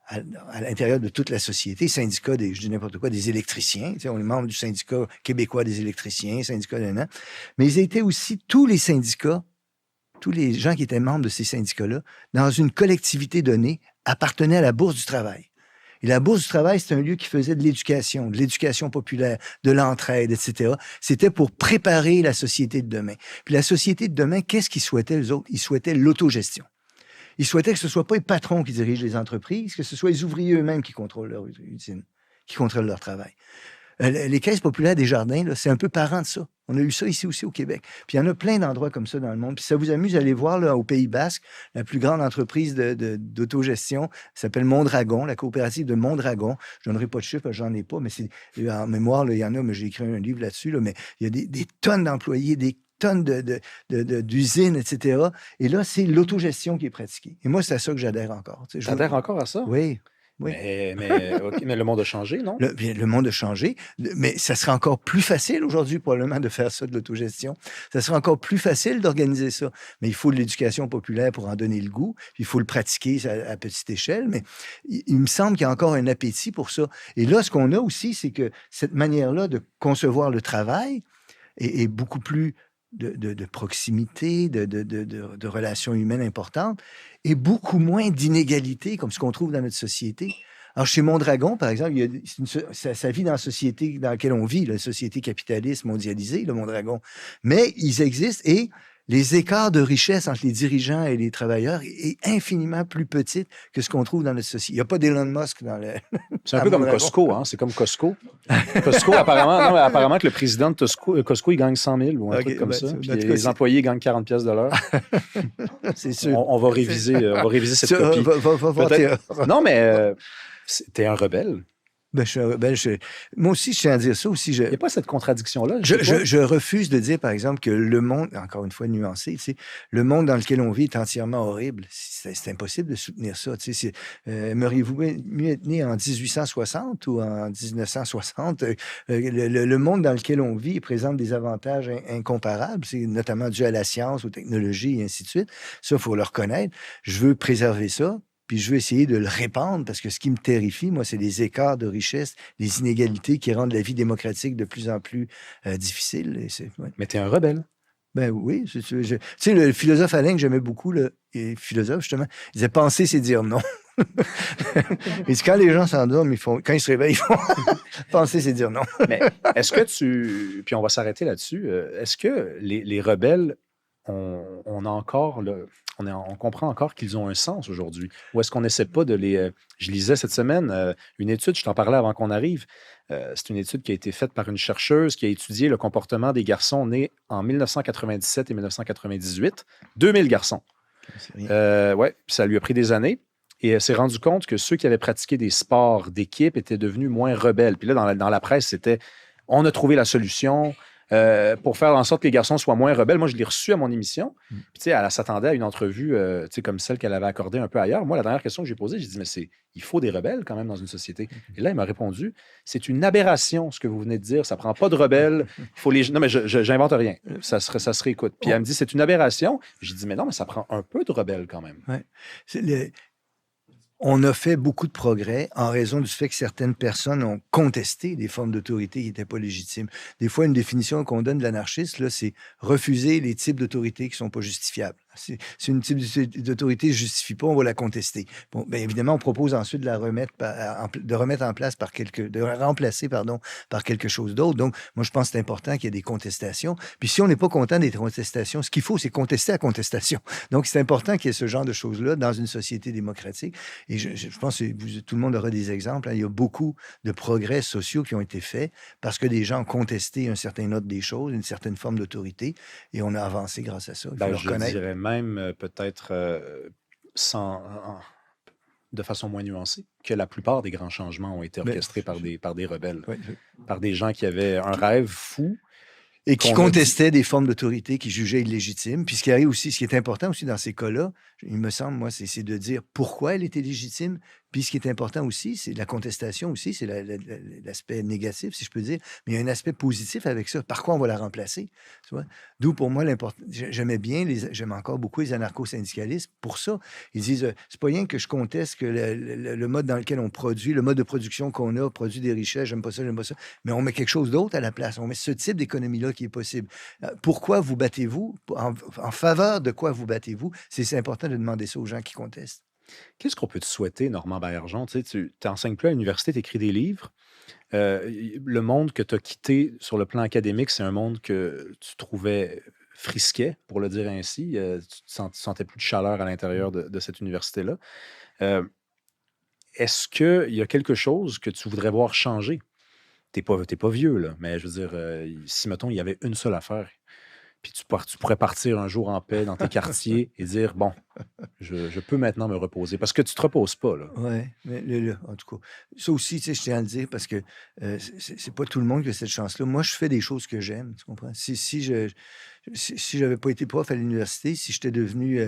à l'intérieur de toute la société. Syndicat, je dis n'importe quoi, des électriciens. Tu sais, on est membre du syndicat québécois des électriciens, syndicat d'un an. Mais ils étaient aussi tous les syndicats, tous les gens qui étaient membres de ces syndicats-là, dans une collectivité donnée, appartenaient à la bourse du travail. Et la Bourse du travail, c'est un lieu qui faisait de l'éducation populaire, de l'entraide, etc. C'était pour préparer la société de demain. Puis la société de demain, qu'est-ce qu'ils souhaitaient, eux autres? Ils souhaitaient l'autogestion. Ils souhaitaient que ce ne soit pas les patrons qui dirigent les entreprises, que ce soit les ouvriers eux-mêmes qui contrôlent leur usine, qui contrôlent leur travail. Les caisses populaires des jardins, là, c'est un peu parent de ça. On a eu ça ici aussi au Québec. Puis il y en a plein d'endroits comme ça dans le monde. Puis ça vous amuse d'aller voir là, au Pays Basque, la plus grande entreprise d'autogestion s'appelle Mondragon, la coopérative de Mondragon. Je ne donnerai pas de chiffres, j'en ai pas, mais c'est en mémoire, là, il y en a, mais j'ai écrit un livre là-dessus. Là, mais il y a des tonnes d'employés, des tonnes d'usines, etc. Et là, c'est l'autogestion qui est pratiquée. Et moi, c'est à ça que j'adhère encore. Tu adhères encore à ça? Oui. Oui. Mais le monde a changé, non? Le monde a changé, mais ça serait encore plus facile aujourd'hui, probablement, de faire ça, de l'autogestion. Ça serait encore plus facile d'organiser ça. Mais il faut de l'éducation populaire pour en donner le goût, puis il faut le pratiquer à petite échelle, mais il me semble qu'il y a encore un appétit pour ça. Et là, ce qu'on a aussi, c'est que cette manière-là de concevoir le travail est beaucoup plus de proximité, de relations humaines importantes, et beaucoup moins d'inégalités, comme ce qu'on trouve dans notre société. Alors, chez Mondragon, par exemple, ça vit dans la société dans laquelle on vit, la société capitaliste mondialisée, le Mondragon. Mais ils existent et les écarts de richesse entre les dirigeants et les travailleurs est infiniment plus petit que ce qu'on trouve dans notre société. Il n'y a pas d'Elon Musk dans le... C'est un peu comme Costco, hein? C'est comme Costco. Costco, apparemment que le président de Costco, il gagne 100 000 ou un truc comme ça. Puis les employés gagnent 40 pièces de l'heure. C'est sûr. On va réviser cette copie. Va non, mais t'es un rebelle. Ben, moi aussi, je tiens à dire ça aussi. Il n'y a pas cette contradiction-là. Je refuse de dire, par exemple, que le monde, encore une fois nuancé, tu sais, le monde dans lequel on vit est entièrement horrible. C'est impossible de soutenir ça. Tu sais, aimeriez-vous mieux être né en 1860 ou en 1960? Le monde dans lequel on vit présente des avantages incomparables. C'est notamment dû à la science, aux technologies et ainsi de suite. Ça, il faut le reconnaître. Je veux préserver ça. Puis je veux essayer de le répandre parce que ce qui me terrifie, moi, c'est les écarts de richesse, les inégalités qui rendent la vie démocratique de plus en plus difficile. Ouais. Mais tu es un rebelle. Ben oui. Tu sais, le philosophe Alain que j'aimais beaucoup, philosophe, justement, il disait « penser, c'est dire non ». Et quand les gens s'endorment, quand ils se réveillent, ils font « penser, c'est dire non ». Mais est-ce que puis on va s'arrêter là-dessus, est-ce que les rebelles on a encore on comprend encore qu'ils ont un sens aujourd'hui? Ou est-ce qu'on n'essaie pas de les... je lisais cette semaine une étude, je t'en parlais avant qu'on arrive. C'est une étude qui a été faite par une chercheuse qui a étudié le comportement des garçons nés en 1997 et 1998. 2000 garçons. C'est rien. Ouais, puis ça lui a pris des années. Et elle s'est rendu compte que ceux qui avaient pratiqué des sports d'équipe étaient devenus moins rebelles. Puis là, dans la presse, c'était on a trouvé la solution pour faire en sorte que les garçons soient moins rebelles. Moi, je l'ai reçu à mon émission. Puis, tu sais, elle s'attendait à une entrevue tu sais, comme celle qu'elle avait accordée un peu ailleurs. Moi, la dernière question que j'ai posée, j'ai dit, mais il faut des rebelles quand même dans une société. Et là, il m'a répondu, c'est une aberration ce que vous venez de dire. Ça prend pas de rebelles. Il faut les... Non, mais j'invente rien. Ça se réécoute. Puis elle me dit, c'est une aberration. J'ai dit, mais non, mais ça prend un peu de rebelles quand même. Ouais. On a fait beaucoup de progrès en raison du fait que certaines personnes ont contesté des formes d'autorité qui n'étaient pas légitimes. Des fois, une définition qu'on donne de l'anarchiste, là, c'est refuser les types d'autorité qui ne sont pas justifiables. Si une type d'autorité ne se justifie pas, on va la contester. Bon, bien évidemment, on propose ensuite de la remettre en place de remplacer, par quelque chose d'autre. Donc, moi, je pense que c'est important qu'il y ait des contestations. Puis si on n'est pas content des contestations, ce qu'il faut, c'est contester la contestation. Donc, c'est important qu'il y ait ce genre de choses-là dans une société démocratique. Et je pense que tout le monde aura des exemples. Hein. Il y a beaucoup de progrès sociaux qui ont été faits parce que des gens ont contesté un certain ordre des choses, une certaine forme d'autorité, et on a avancé grâce à ça. Il faut le reconnaître. Je dirais même peut-être de façon moins nuancée que la plupart des grands changements ont été orchestrés par des rebelles, par des gens qui avaient un rêve fou. Et qui contestaient des formes d'autorité qu'ils jugeaient illégitimes. Puis ce qui arrive aussi, ce qui est important aussi dans ces cas-là, il me semble, moi, c'est de dire pourquoi elle était légitime. Puis ce qui est important aussi, c'est la contestation aussi, c'est l'aspect négatif, si je peux dire. Mais il y a un aspect positif avec ça. Par quoi on va la remplacer? Tu vois? D'où pour moi l'important. J'aime encore beaucoup les anarcho-syndicalistes pour ça. Ils disent, c'est pas rien que je conteste que le mode dans lequel on produit, le mode de production qu'on a, produit des richesses, j'aime pas ça, mais on met quelque chose d'autre à la place. On met ce type d'économie-là qui est possible. Pourquoi vous battez-vous? En faveur de quoi vous battez-vous? C'est important de demander ça aux gens qui contestent. Qu'est-ce qu'on peut te souhaiter, Normand Baillargeon? Tu n'enseignes plus à l'université, tu écris des livres. Le monde que tu as quitté sur le plan académique, c'est un monde que tu trouvais frisquet, pour le dire ainsi. Tu ne sentais plus de chaleur à l'intérieur de cette université-là. Est-ce qu'il y a quelque chose que tu voudrais voir changer? Tu n'es pas vieux, là, mais je veux dire, si, mettons, il y avait une seule affaire, puis tu pourrais partir un jour en paix dans tes quartiers et dire, bon, je peux maintenant me reposer. Parce que tu ne te reposes pas, là. Oui, mais en tout cas, ça aussi, tu sais, je tiens à le dire parce que c'est pas tout le monde qui a cette chance-là. Moi, je fais des choses que j'aime, tu comprends? Si j'avais pas été prof à l'université, si j'étais devenu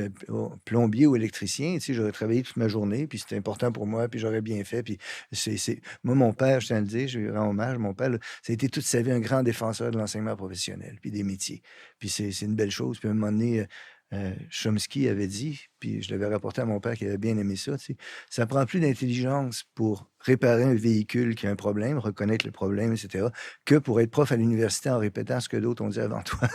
plombier ou électricien, tu sais, j'aurais travaillé toute ma journée, puis c'était important pour moi, puis j'aurais bien fait. Puis moi, mon père, je tiens à le dire, je lui rends hommage, mon père, là, ça a été toute sa vie un grand défenseur de l'enseignement professionnel, puis des métiers. Puis c'est une belle chose. Puis à un moment donné, Chomsky avait dit, puis je l'avais rapporté à mon père qui avait bien aimé ça, tu sais, ça prend plus d'intelligence pour réparer un véhicule qui a un problème, reconnaître le problème, etc., que pour être prof à l'université en répétant ce que d'autres ont dit avant toi.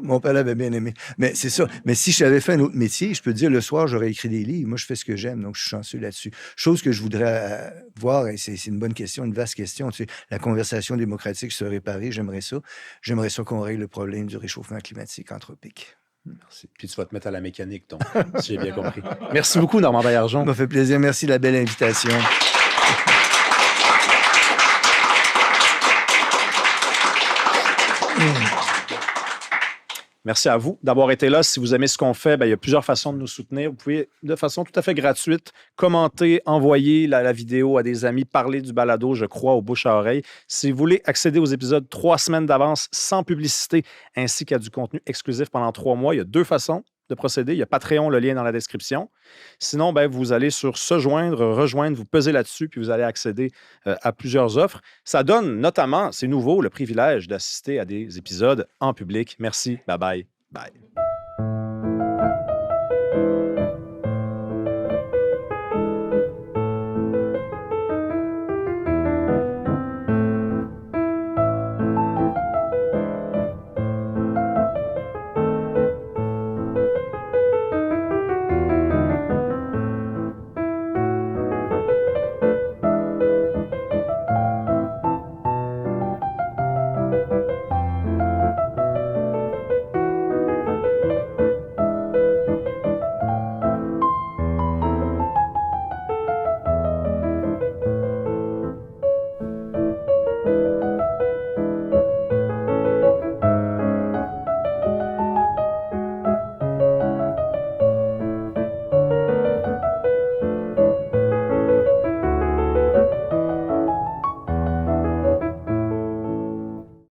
Mon père l'avait bien aimé. Mais c'est ça. Mais si j'avais fait un autre métier, je peux te dire, le soir, j'aurais écrit des livres. Moi, je fais ce que j'aime, donc je suis chanceux là-dessus. Chose que je voudrais voir, et c'est une bonne question, une vaste question, tu sais, la conversation démocratique se réparer, j'aimerais ça. J'aimerais ça qu'on règle le problème du réchauffement climatique anthropique. Merci. Puis tu vas te mettre à la mécanique, donc, si j'ai bien compris. Merci beaucoup, Normand Baillargeon. Ça m'a fait plaisir. Merci de la belle invitation. Merci à vous d'avoir été là. Si vous aimez ce qu'on fait, il y a plusieurs façons de nous soutenir. Vous pouvez, de façon tout à fait gratuite, commenter, envoyer la vidéo à des amis, parler du balado, je crois, au bouche à oreille. Si vous voulez accéder aux épisodes 3 semaines d'avance sans publicité, ainsi qu'à du contenu exclusif pendant 3 mois, il y a 2 façons de procéder. Il y a Patreon, le lien est dans la description. Sinon, vous allez sur se joindre, rejoindre, vous pesez là-dessus, puis vous allez accéder à plusieurs offres. Ça donne notamment, c'est nouveau, le privilège d'assister à des épisodes en public. Merci. Bye bye. Bye.